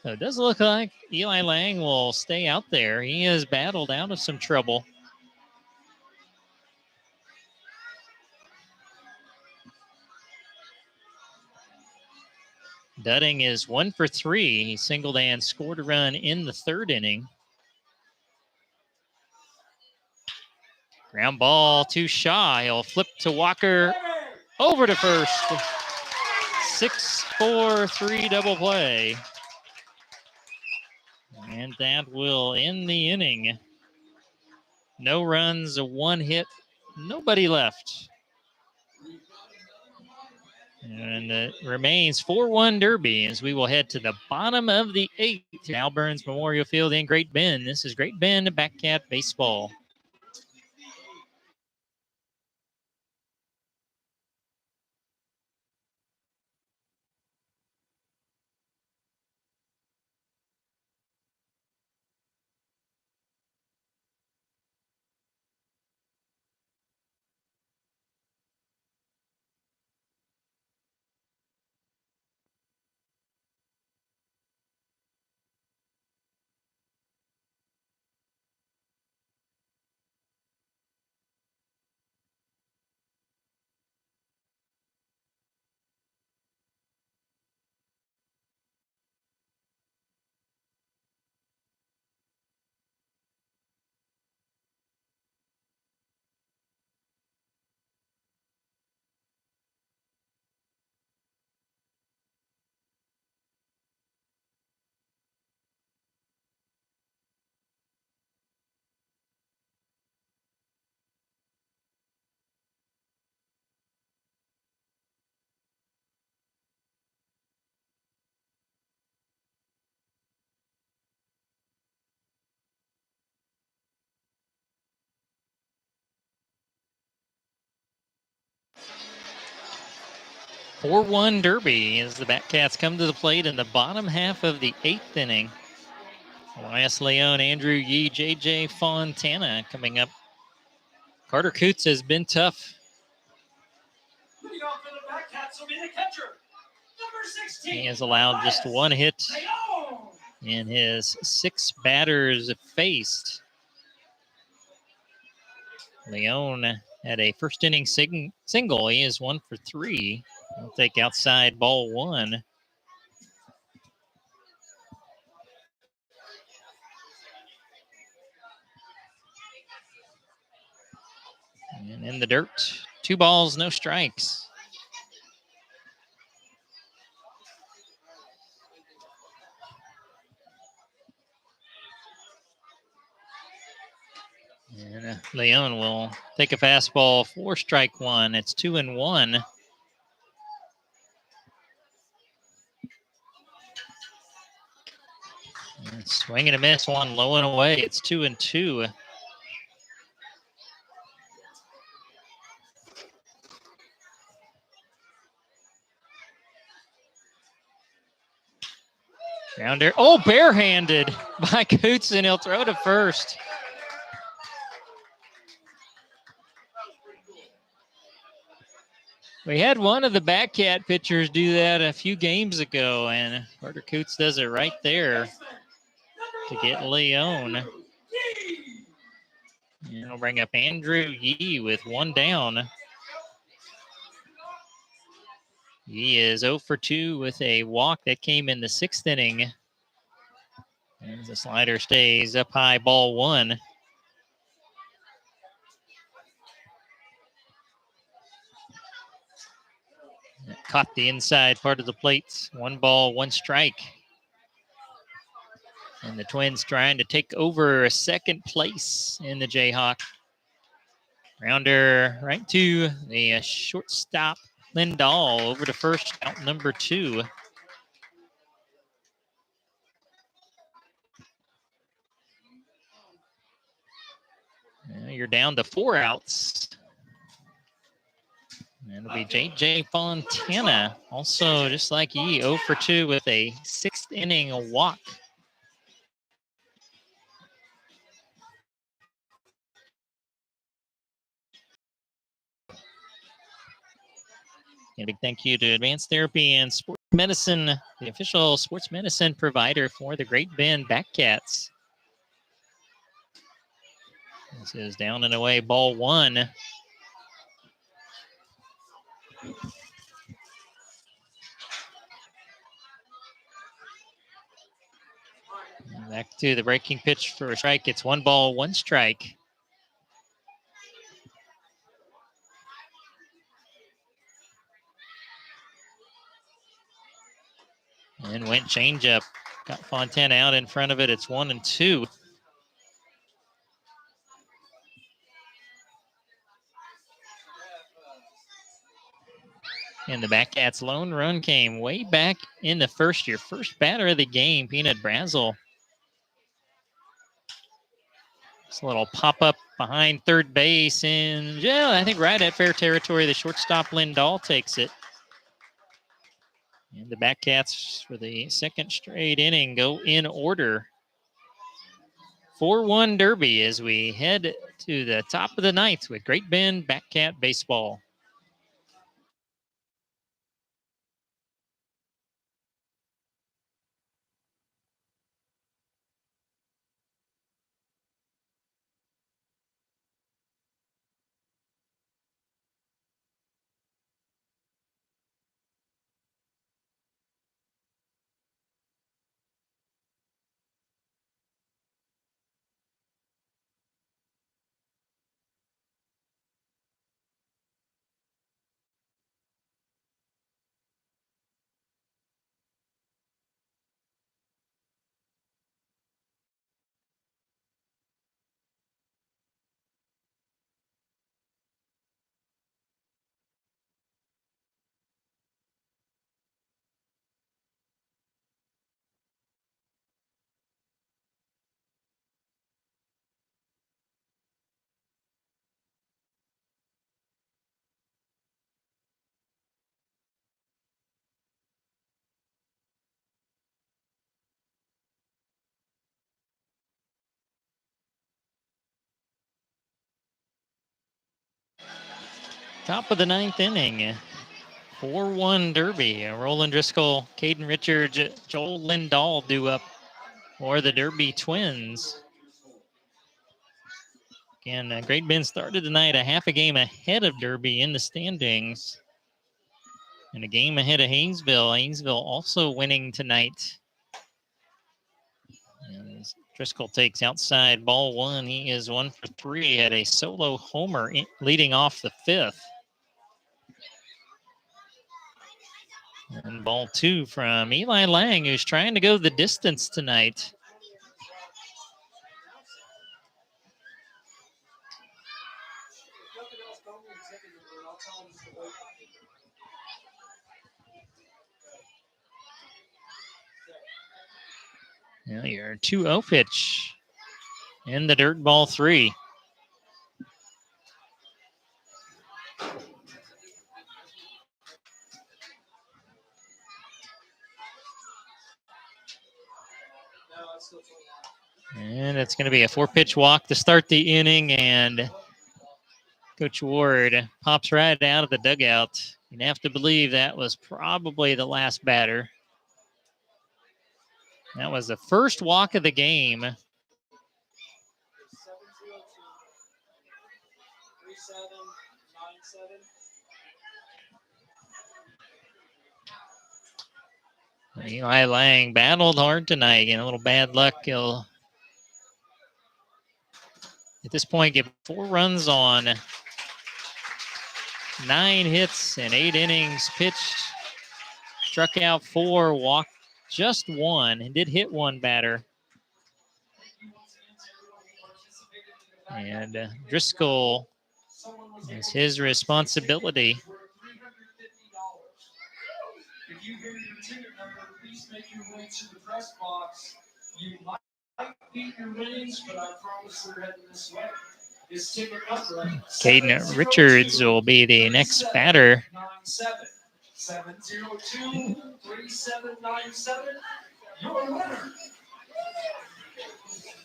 So it does look like Eli Lang will stay out there. He has battled out of some trouble. Dudding is 1 for 3. He singled and scored a run in the 3rd inning. Ground ball to Shaw. He'll flip to Walker. Over to first. 6-4-3 double play. And that will end the inning. No runs, 1 hit, nobody left. And it remains 4-1 Derby as we will head to the bottom of the 8th. Al Burns Memorial Field in Great Bend. This is Great Bend Batcat Baseball. Four-1 Derby as the Batcats come to the plate in the bottom half of the 8th inning. Elias Leon, Andrew Yee, J.J. Fontana coming up. Carter Coots has been tough. Leading off for the Batcats will be the catcher, number 16. He has allowed just 1 hit in his 6 batters faced. Leon had a first inning single. He is 1 for 3. He'll take outside ball 1. And in the dirt, 2 balls, no strikes. And Leon will take a fastball for strike 1. It's 2-1. And swing and a miss, 1 low and away. It's 2-2. Grounder. Oh, barehanded by Coots, and he'll throw to first. We had one of the Batcat pitchers do that a few games ago, and Carter Coots does it right there to get Leon. And he'll bring up Andrew Yee with 1 down. He is 0 for 2 with a walk that came in the 6th inning. And the slider stays up high, ball 1. caught the inside part of the plate. 1 ball, 1 strike. And the Twins trying to take over second place in the Jayhawk. Grounder right to the shortstop, Lindahl, over to first, out number 2. You're down to 4 outs. And it'll be J.J. Fontana, also just like Yee, 0 for 2 with a 6th inning walk. And a big thank you to Advanced Therapy and Sports Medicine, the official sports medicine provider for the Great Bend Batcats. This is down and away, ball 1. Back to the breaking pitch for a strike. It's 1 ball, 1 strike. And went changeup. Got Fontana out in front of it. It's 1-2. And the Batcats' lone run came way back in the first year. First batter of the game, Peanut Brazel. This little pop-up behind third base. And, yeah, I think right at fair territory, the shortstop Lindahl takes it. And the Batcats, for the second straight inning, go in order. 4-1 Derby as we head to the top of the ninth with Great Bend Batcat baseball. Top of the ninth inning. 4-1 Derby. Roland Driscoll, Caden Richards, Joel Lindahl due up for the Derby Twins. Again, Great Bend started tonight a half a game ahead of Derby in the standings. And a game ahead of Haynesville. Haynesville also winning tonight. And Driscoll takes outside ball 1. He is 1 for 3. Had a solo homer leading off the 5th. And ball 2 from Eli Lang, who's trying to go the distance tonight. Now your 2-0 pitch in the dirt, ball 3. And it's going to be a 4-pitch walk to start the inning, and Coach Ward pops right out of the dugout. You'd have to believe that was probably the last batter. That was the first walk of the game. Eli Lang battled hard tonight. Again, a little bad luck. He'll, at this point, get 4 runs on 9 hits and 8 innings pitched. struck out 4, walked just 1, and did hit 1 batter. And Driscoll is his responsibility. If you hear your ticket number, please make your way to the press box. You might beat your winnings, but I promise they're heading this way. His ticket number, Caden Richards will be the next batter. 702-3797. Your winner.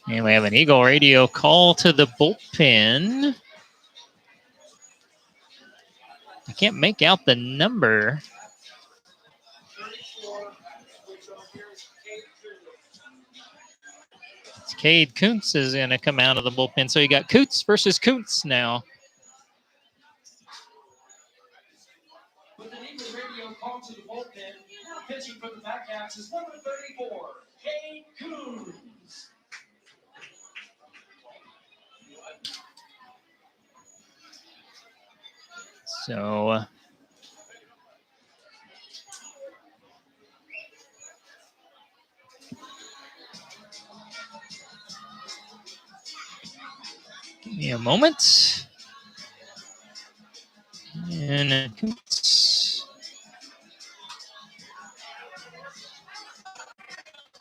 And we have an Eagle Radio call to the bullpen. I can't make out the number. It's Cade Kuntz is going to come out of the bullpen. So you got Kuntz versus Kuntz now. With an Eagle Radio call to the bullpen, now pitching for the Batcats is number 34, Cade Kuntz. So give me a moment. And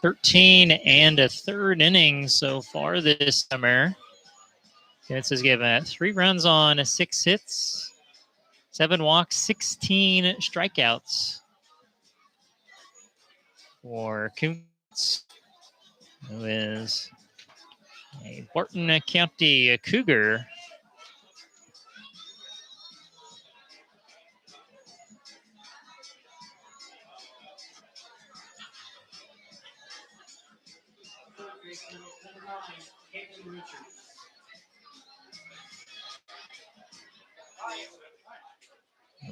13 and a third innings so far this summer. Kuntz has given 3 runs on 6 hits, 7 walks, 16 strikeouts for Kuntz, who is a Barton County Cougar.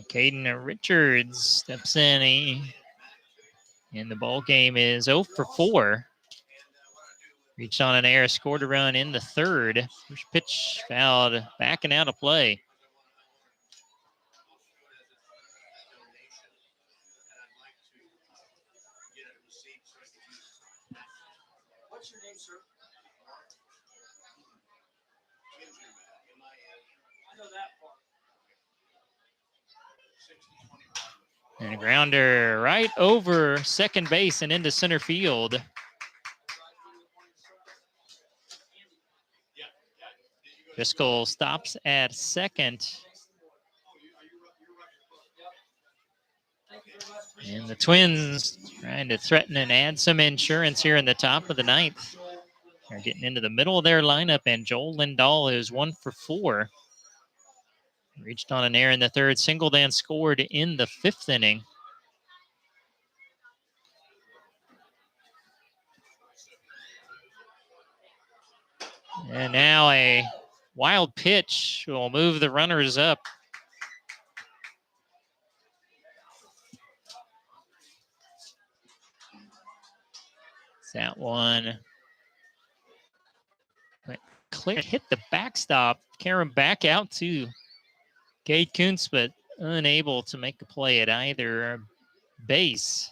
Caden Richards steps in. And the ball game is 0 for 4. Reached on an error, scored a run in the third. First pitch fouled, backing out of play. What's your name, sir? I know that part. And a grounder right over second base and into center field. Driscoll stops at second. And the Twins trying to threaten and add some insurance here in the top of the ninth. They're getting into the middle of their lineup, and Joel Lindahl is 1 for 4. Reached on an error in the third, singled and scored in the 5th inning. And now a wild pitch will move the runners up. That one went clear, hit the backstop. Karen back out to Cade Kuntz, but unable to make a play at either base.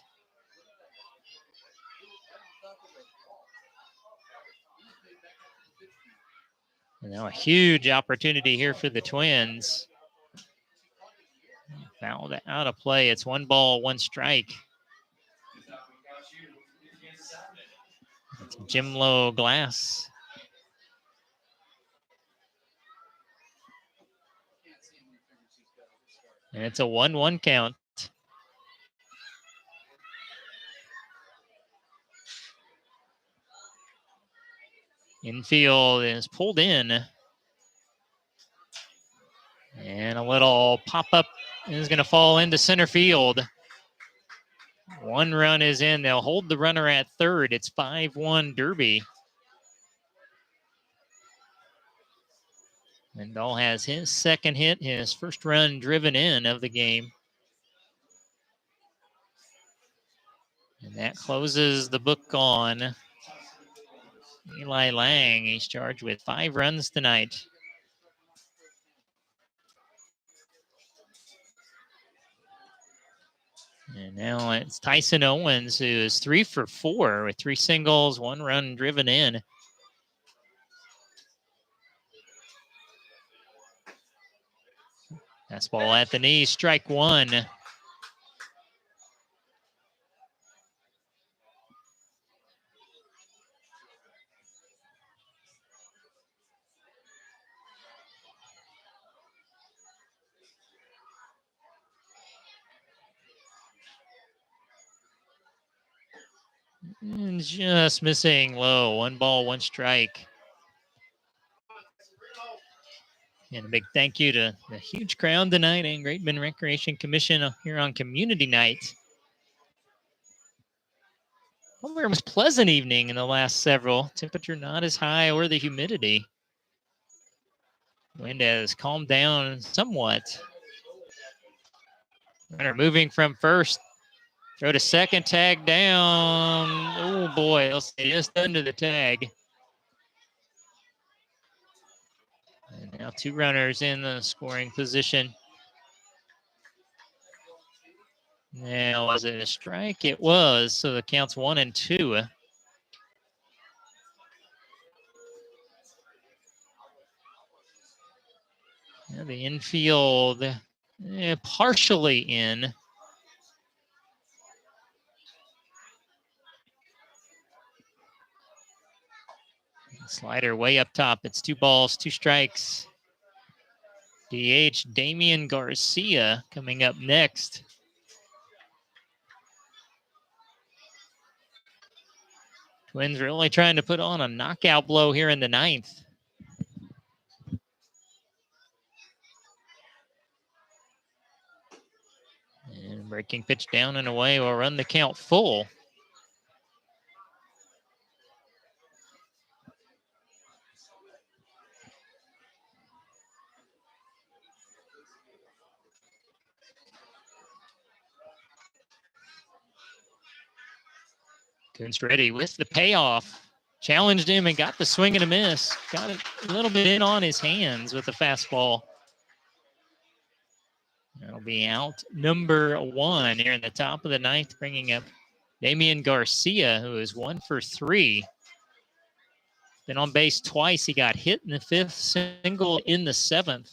And now a huge opportunity here for the Twins. Fouled out of play. It's 1 ball, 1 strike. It's Jimlo Glass. And it's a 1-1 count. Infield is pulled in. And a little pop-up is going to fall into center field. 1 run is in. They'll hold the runner at third. It's 5-1 Derby. Lindahl has his second hit, his first run driven in of the game. And that closes the book on Eli Lang. He's charged with 5 runs tonight. And now it's Tyson Owens, who is 3 for 4 with 3 singles, 1 run driven in. Fastball at the knee, strike 1. And just missing low. 1 ball, 1 strike. And a big thank you to the huge crowd tonight and Great Bend Recreation Commission here on Community Night. However, it was a pleasant evening in the last several. Temperature not as high or the humidity. Wind has calmed down somewhat. Runner moving from first. Throw to second, tag down. Oh boy, they'll say just under the tag. And now 2 runners in the scoring position. Now, was it a strike? It was, so the count's 1 and 2. Now the infield partially in. Slider way up top. It's 2 balls, 2 strikes. DH Damian Garcia coming up next. Twins really trying to put on a knockout blow here in the 9th. And breaking pitch down and away will run the count full. Coons ready with the payoff. Challenged him and got the swing and a miss. Got it a little bit in on his hands with the fastball. That'll be out number 1 here in the top of the 9th, bringing up Damian Garcia, who is 1 for 3. Been on base twice. He got hit in the 5th, single in the 7th.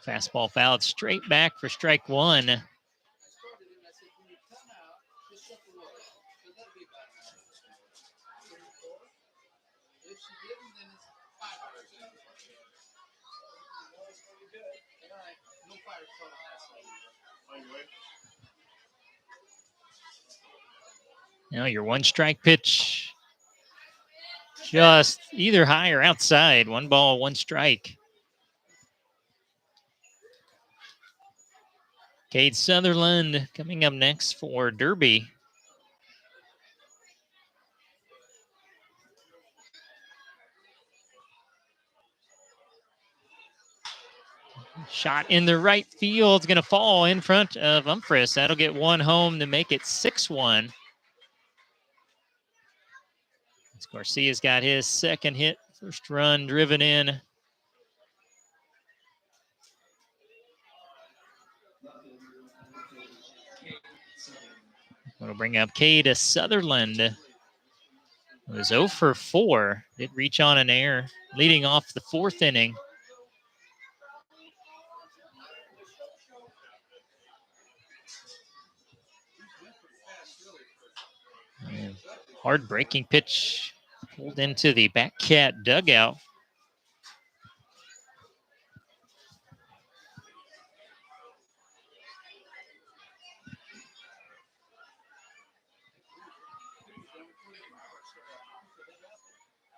Fastball fouled straight back for strike 1. Now your 1 strike pitch. Just either high or outside. 1 ball, 1 strike. Cade Sutherland coming up next for Derby. Shot in the right field is going to fall in front of Humphreys. That'll get 1 home to make it 6-1. Garcia's got his 2nd hit, 1st run driven in. We'll bring up Cade Sutherland. It was 0 for 4. Did reach on an error, leading off the 4th inning. And hard breaking pitch pulled into the back cat dugout.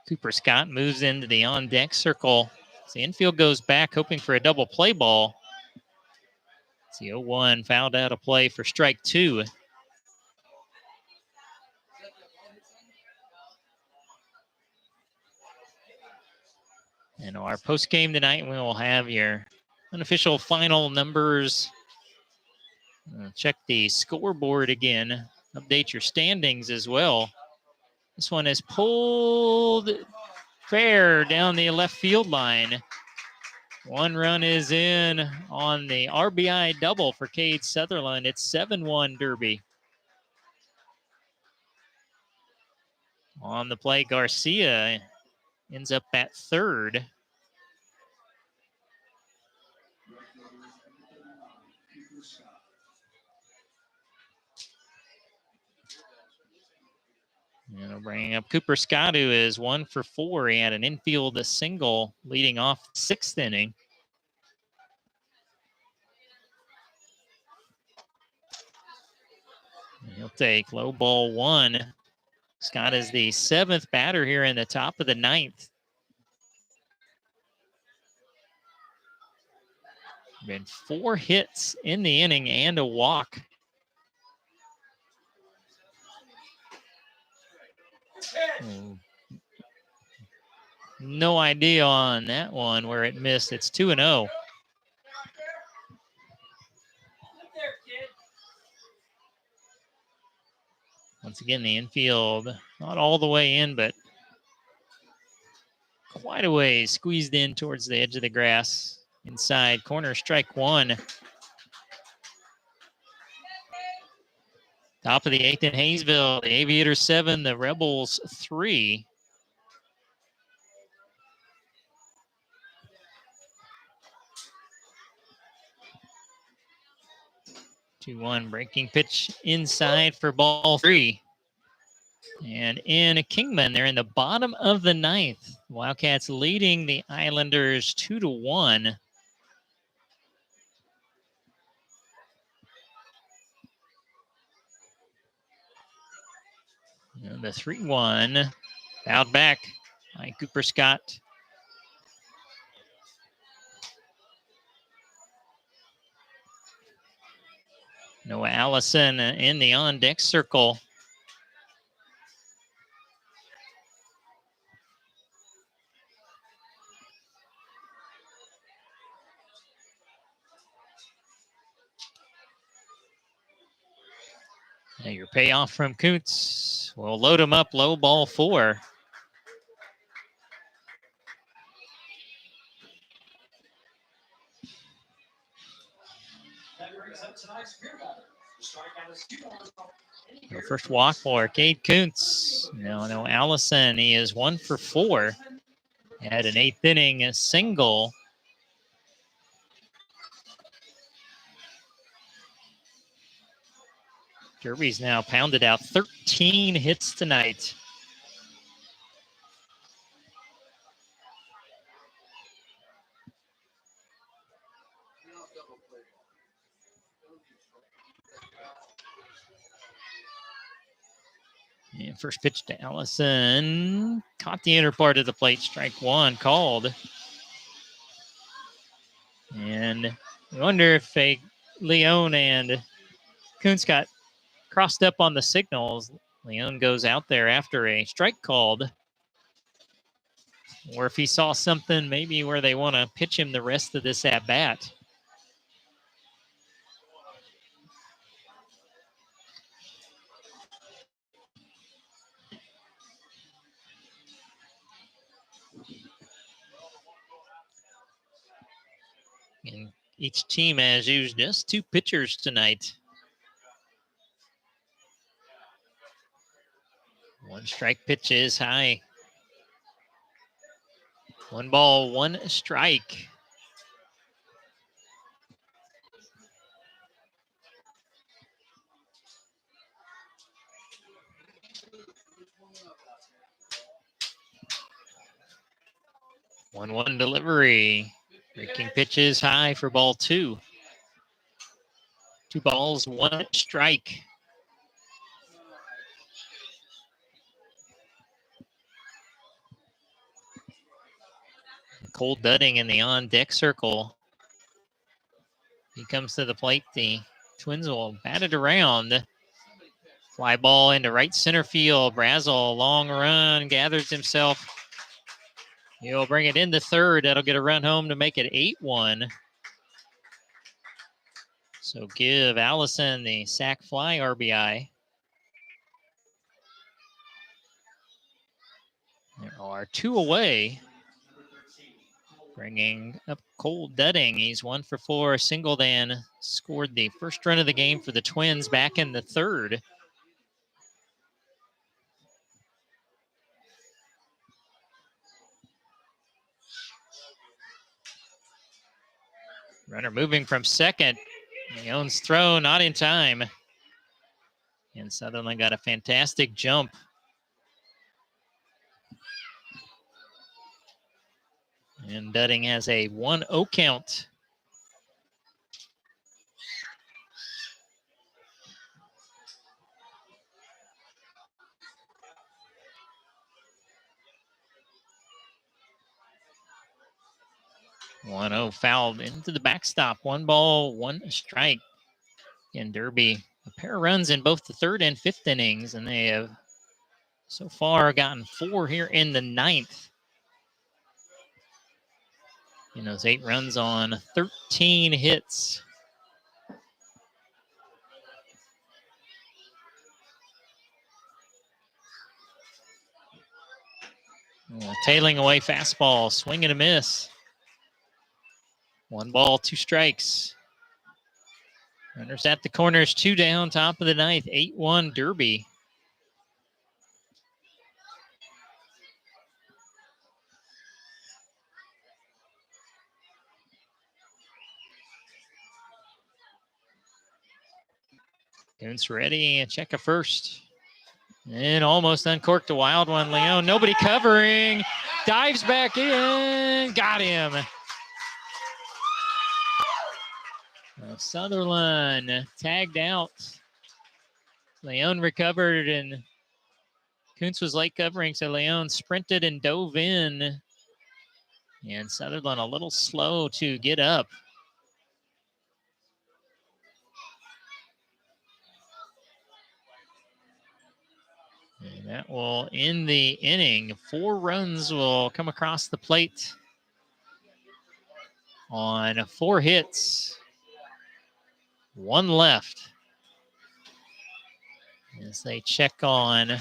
Cooper Scott moves into the on-deck circle. The infield goes back, hoping for a double play ball. It's the 0-1 fouled out of play for strike 2. And our post game tonight, we will have your unofficial final numbers. Check the scoreboard again. Update your standings as well. This one is pulled fair down the left field line. One run is in on the RBI double for Cade Sutherland. It's 7-1 Derby. On the play, Garcia ends up at third. And we'll bring up Cooper Scott, who is 1 for 4. He had an infield single leading off the 6th inning. And he'll take low ball 1. Scott is the 7th batter here in the top of the 9th. Been 4 hits in the inning and a walk. No idea on that one where it missed. It's 2-0. Once again, the infield not all the way in, but quite a ways squeezed in towards the edge of the grass. Inside corner, strike 1. Top of the 8th in Hayesville. The Aviators 7, the Rebels 3. Two one breaking pitch inside for ball 3. And in Kingman, they're in the bottom of the 9th. Wildcats leading the Islanders 2-1. And the 3-1 out back by Cooper Scott. Noah Allison in the on-deck circle. Now your payoff from Kuntz. We'll load him up, low ball 4. The first walk for Cade Kuntz. No Allison. He is 1 for 4. Had an 8th inning single. Derby's now pounded out 13 hits tonight. And first pitch to Allison. Caught the inner part of the plate. Strike 1 called. And I wonder if Leone and Kuntz got crossed up on the signals. Leone goes out there after a strike called. Or if he saw something maybe where they want to pitch him the rest of this at-bat. And each team has used just 2 pitchers tonight. 1 strike pitch is high. 1 ball, 1 strike. One delivery. Breaking pitches high for ball 2. 2 balls, 1 strike. Cole Dudding in the on-deck circle. He comes to the plate. The Twins will bat it around. Fly ball into right center field. Brazel, long run, gathers himself. He'll bring it into third. That'll get a run home to make it 8-1. So give Allison the sac fly RBI. They're are 2 away. Bringing up Cole Dudding. He's 1 for 4, singled and scored the first run of the game for the Twins back in the 3rd. Runner moving from second. Leon's throw not in time. And Sutherland got a fantastic jump. And Dudding has a 1-0 count. One-0 fouled into the backstop. 1 ball, 1 strike. In Derby, a pair of runs in both the 3rd and 5th innings, and they have so far gotten 4 here in the 9th. And those 8 runs on 13 hits. Tailing away fastball, swing and a miss. 1 ball, 2 strikes. Runners at the corners, 2 down, top of the 9th, 8-1 Derby. Kuntz ready, check a first. And almost uncorked a wild one. Leon, nobody covering. Dives back in, got him. Sutherland tagged out. Leon recovered and Kuntz was late covering, so Leon sprinted and dove in. And Sutherland a little slow to get up. And that will end the inning. 4 runs will come across the plate on 4 hits. 1 left. As they check on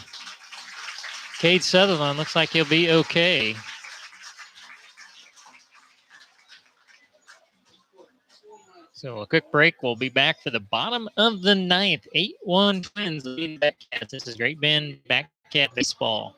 Cade Sutherland, looks like he'll be okay. So a quick break. We'll be back for the bottom of the 9th. 8-1 Twins leading Bearcats. This is Great Bend Bearcat Baseball.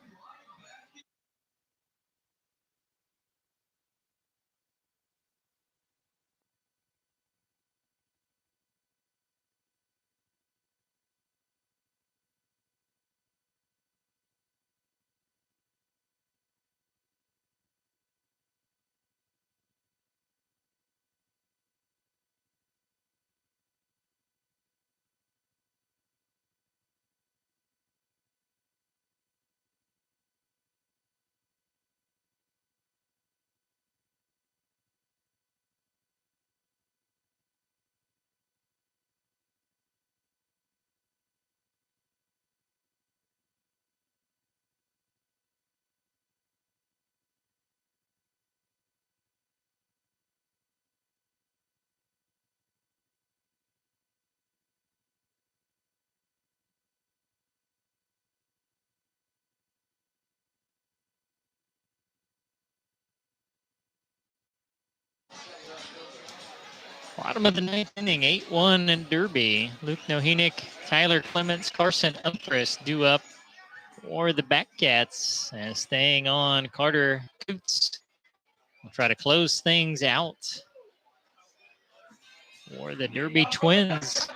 Bottom of the 9th inning, 8-1 in Derby. Luke Nohenick, Tyler Clements, Carson Umpress due up for the Bearcats. And staying on, Carter Coots will try to close things out for the Derby Twins.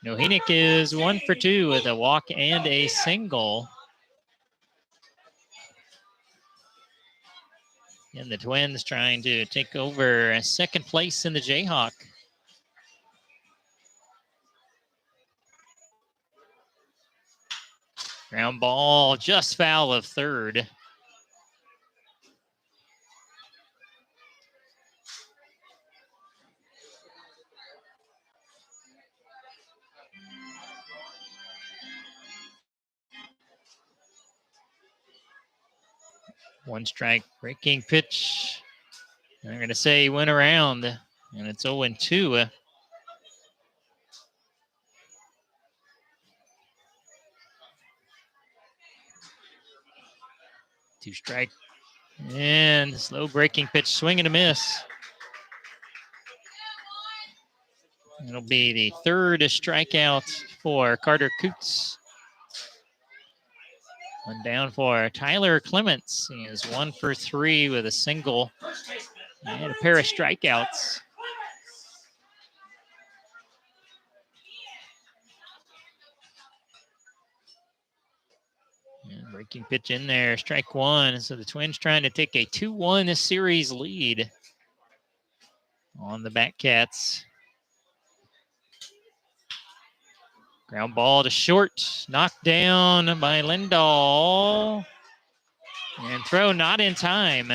Nohenick is 1 for 2 with a walk and a single. And the Twins trying to take over 2nd place in the Jayhawk. Ground ball just foul of 3rd. One strike, breaking pitch. I'm going to say he went around, and it's 0-2. 2 strike. And slow breaking pitch, swing and a miss. It'll be the 3rd strikeout for Carter Coots. One down for Tyler Clements. He is 1 for 3 with a single and a pair of strikeouts. And breaking pitch in there, strike 1. So the Twins trying to take a 2-1 series lead on the Batcats. Ground ball to short, knocked down by Lindahl. And throw not in time.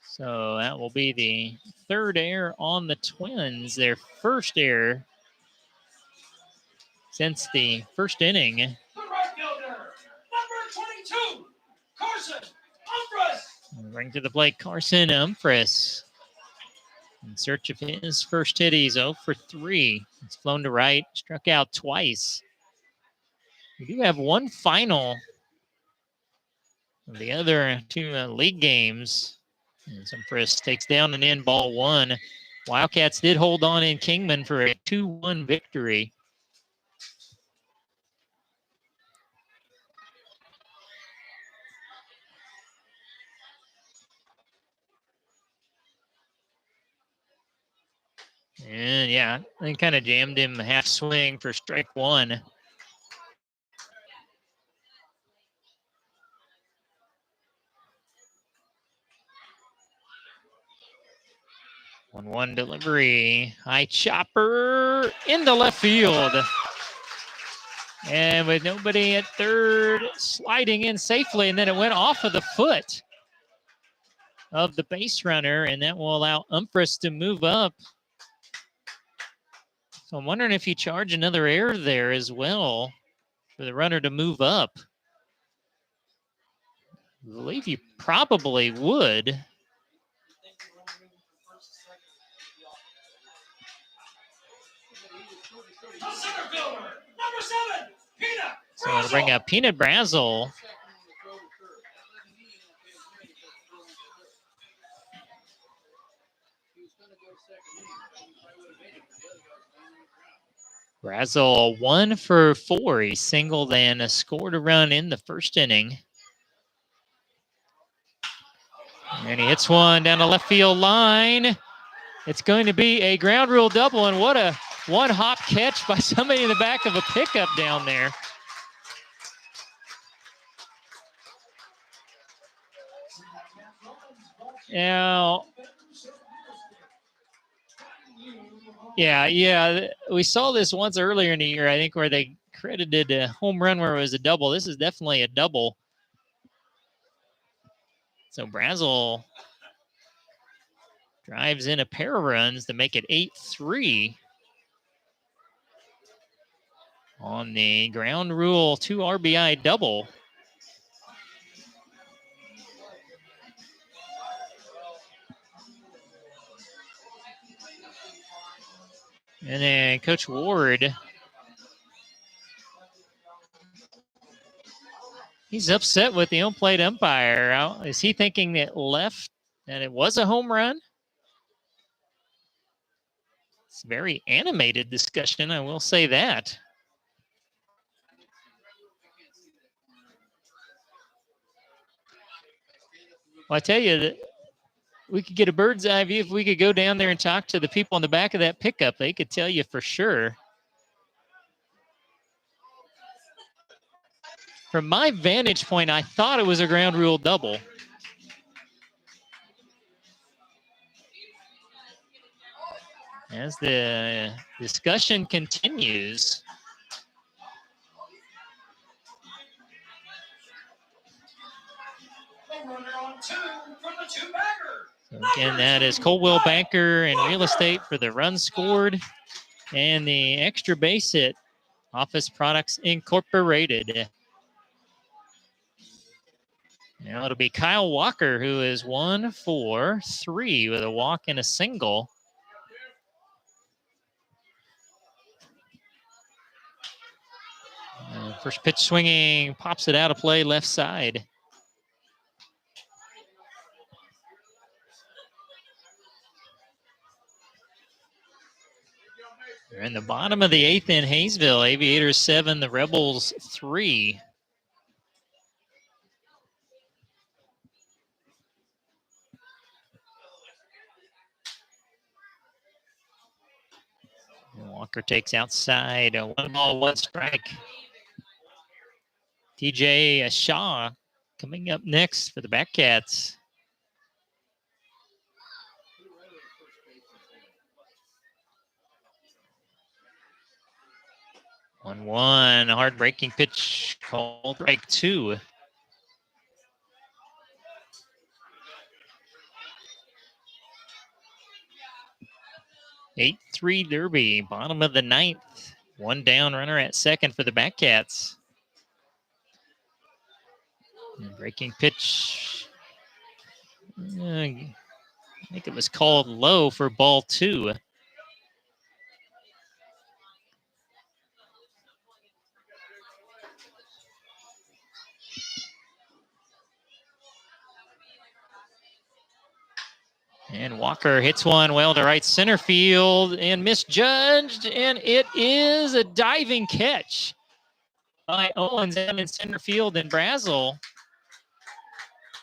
So that will be the 3rd error on the Twins, their 1st error since the 1st inning. The right fielder, number 22, Carson Umphreys. Bring to the plate Carson Umphreys. In search of his first hit, he's 0 for 3. It's flown to right, struck out twice. We do have one final of the other 2 league games. As Umphreys takes down and in ball 1. Wildcats did hold on in Kingman for a 2-1 victory. And yeah, they kind of jammed him half swing for strike 1. One delivery, high chopper into left field. And with nobody at 3rd, sliding in safely, and then it went off of the foot of the base runner, and that will allow Umphreys to move up. So I'm wondering if you charge another error there as well for the runner to move up. I believe you probably would. So it'll bring up Peanut Brazel. Brazel 1 for 4. He singled and scored a run in the 1st inning. And he hits one down the left field line. It's going to be a ground rule double, and what a one-hop catch by somebody in the back of a pickup down there. Now, yeah, we saw this once earlier in the year, I think, where they credited a home run where it was a double. This is definitely a double. So Brazel drives in a pair of runs to make it 8-3 on the ground rule 2 RBI double. And then Coach Ward, he's upset with the on-plate umpire. Is he thinking that it was a home run? It's a very animated discussion, I will say that. Well, I tell you that we could get a bird's eye view if we could go down there and talk to the people in the back of that pickup. They could tell you for sure. From my vantage point, I thought it was a ground rule double. As the discussion continues, so again, that is Coldwell Banker and Real Estate for the run scored, and the extra base hit, Office Products Incorporated. Now it'll be Kyle Walker, who is 1 for 3 with a walk and a single. First pitch swinging, pops it out of play left side. We're in the bottom of the 8th in Hayesville. Aviators 7, the Rebels 3. Walker takes outside. 1 ball, 1 strike. TJ Shaw coming up next for the Batcats. On 1, hard breaking pitch called strike 2. Eight 3 Derby, bottom of the 9th. 1 down, runner at second for the Batcats. And breaking pitch. I think it was called low for ball 2. And Walker hits one well to right center field and misjudged, and it is a diving catch by Owens down in center field, and Brazel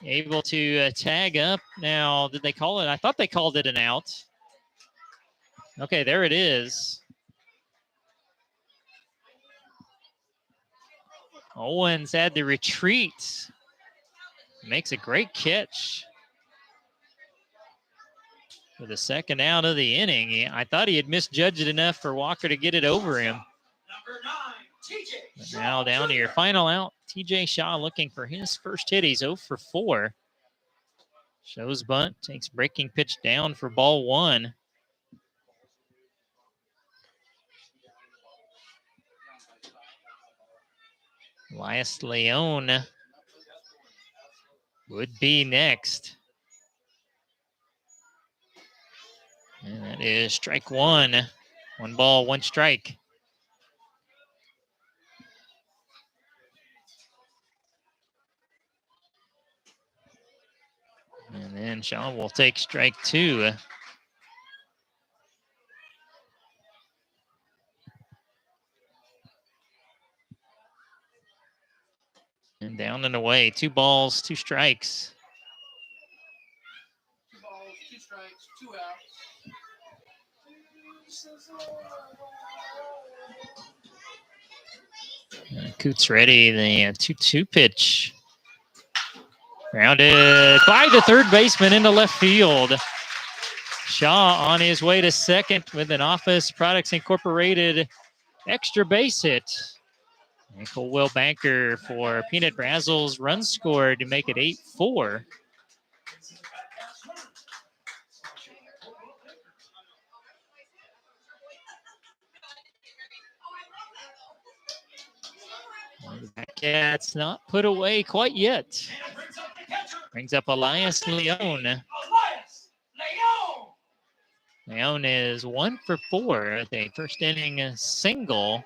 able to tag up. Now, did they call it? I thought they called it an out. Okay, there it is. Owens had to retreat. Makes a great catch for the second out of the inning. I thought he had misjudged it enough for Walker to get it over him. Number 9, TJ. But now down to your final out. TJ Shaw looking for his first hit. He's 0 for 4. Shows bunt, takes breaking pitch down for ball 1. Elias Leone would be next. And that is strike 1. 1 ball, 1 strike. And then Shaw will take strike 2. And down and away. 2 balls, 2 strikes. 2 balls, 2 strikes, 2 outs. Coots ready. The 2-2 pitch. Grounded by the third baseman into left field. Shaw on his way to second with an Office Products Incorporated extra base hit. And Colwell Banker for Peanut Brazel's run scored to make it 8-4. The Batcats not put away quite yet. Brings up Elias Leone. Elias Leone. Leone is 1 for 4 at the first inning single.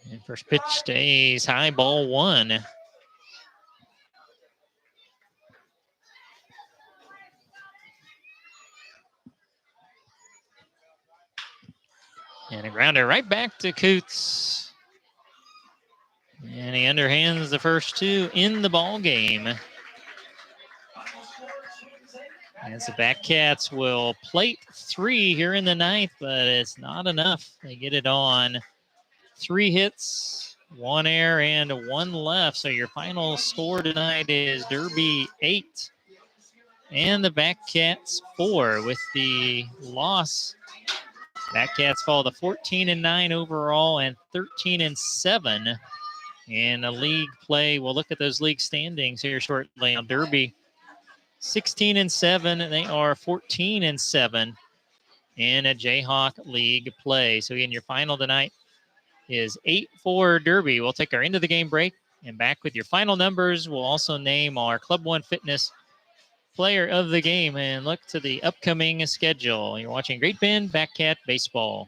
And first pitch stays high, ball 1. And a grounder right back to Coots. And he underhands the first 2 in the ball game. As the Batcats will plate 3 here in the 9th, but it's not enough. They get it on 3 hits, 1 error, and 1 left. So your final score tonight is Derby 8 and the Batcats 4. With the loss, Batcats fall to 14-9 overall and 13-7 in the league play. We'll look at those league standings here shortly. On Derby, 16-7. They are 14-7 in a Jayhawk league play. So again, your final tonight is 8-4 Derby. We'll take our end of the game break. And back with your final numbers, we'll also name our Club One Fitness player of the game and look to the upcoming schedule. You're watching Great Bend Batcat Baseball.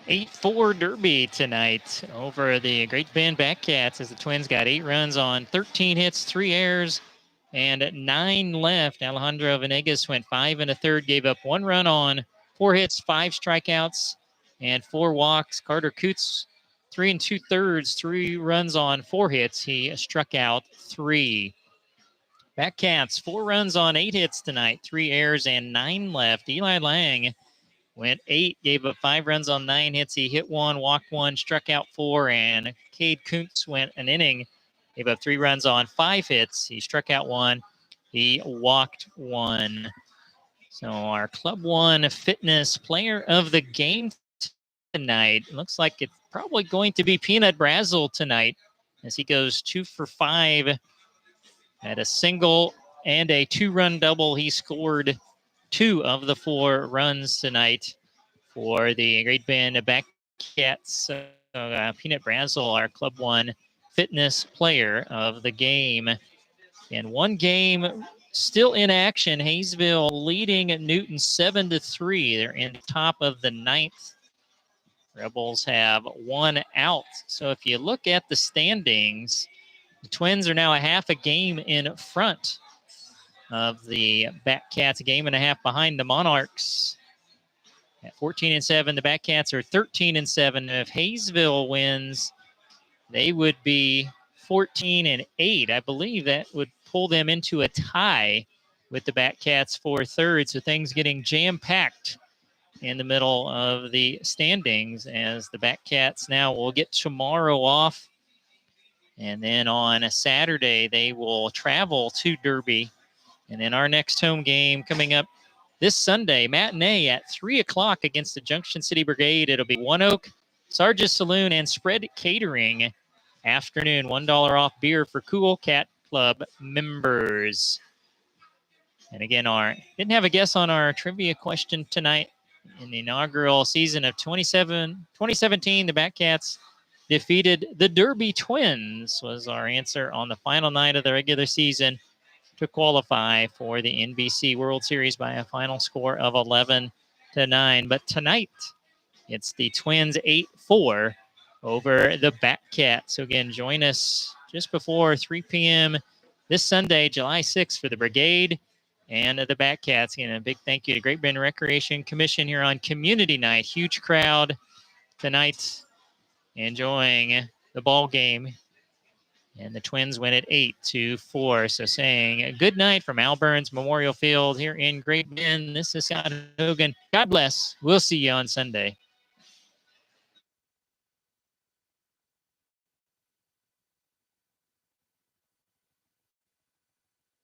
Eight 4 derby tonight over the Great Bend Batcats as the Twins got 8 runs on 13 hits, 3 errors, and 9 left. Alejandro Venegas went 5 1/3, gave up 1 run on 4 hits, 5 strikeouts, and 4 walks. Carter Coots, 3 2/3, 3 runs on 4 hits. He struck out 3. Batcats, 4 runs on 8 hits tonight, 3 errors, and 9 left. Eli Lang went 8, gave up 5 runs on 9 hits. He hit 1, walked 1, struck out 4, and Cade Kuntz went an inning, gave up 3 runs on 5 hits. He struck out 1, he walked 1. So our Club One Fitness Player of the Game tonight, looks like it's probably going to be Peanut Brazel tonight, as he goes 2 for 5 at a single and a 2-run double. He scored 2 of the 4 runs tonight for the Great Bend Batcats. Peanut Brazel, our Club One Fitness Player of the Game. And one game still in action. Hayesville leading Newton 7-3. They're in top of the 9th. Rebels have 1 out. So if you look at the standings, the Twins are now a half a game in front of the Batcats, a game and a half behind the Monarchs. At 14-7, the Batcats are 13-7. If Hayesville wins, they would be 14-8. I believe that would pull them into a tie with the Batcats for third. So things getting jam-packed in the middle of the standings, as the Batcats now will get tomorrow off. And then on a Saturday, they will travel to Derby. And then our next home game coming up this Sunday, matinee at 3 o'clock against the Junction City Brigade. It'll be One Oak, Sarge's Saloon, and Spread Catering. Afternoon, $1 off beer for Cool Cat Club members. And again, didn't have a guess on our trivia question tonight. In the inaugural season of 2017, the Batcats defeated the Derby Twins, was our answer on the final night of the regular season to qualify for the NBC World Series by a final score of 11-9. But tonight, it's the Twins 8-4 over the Batcats. So again, join us just before 3 p.m. this Sunday, July 6th, for the Brigade and the Batcats. And a big thank you to Great Bend Recreation Commission here on Community Night. Huge crowd tonight enjoying the ball game. And the Twins win at 8-4. So saying a good night from Al Burns Memorial Field here in Great Bend. This is Scott Hogan. God bless. We'll see you on Sunday.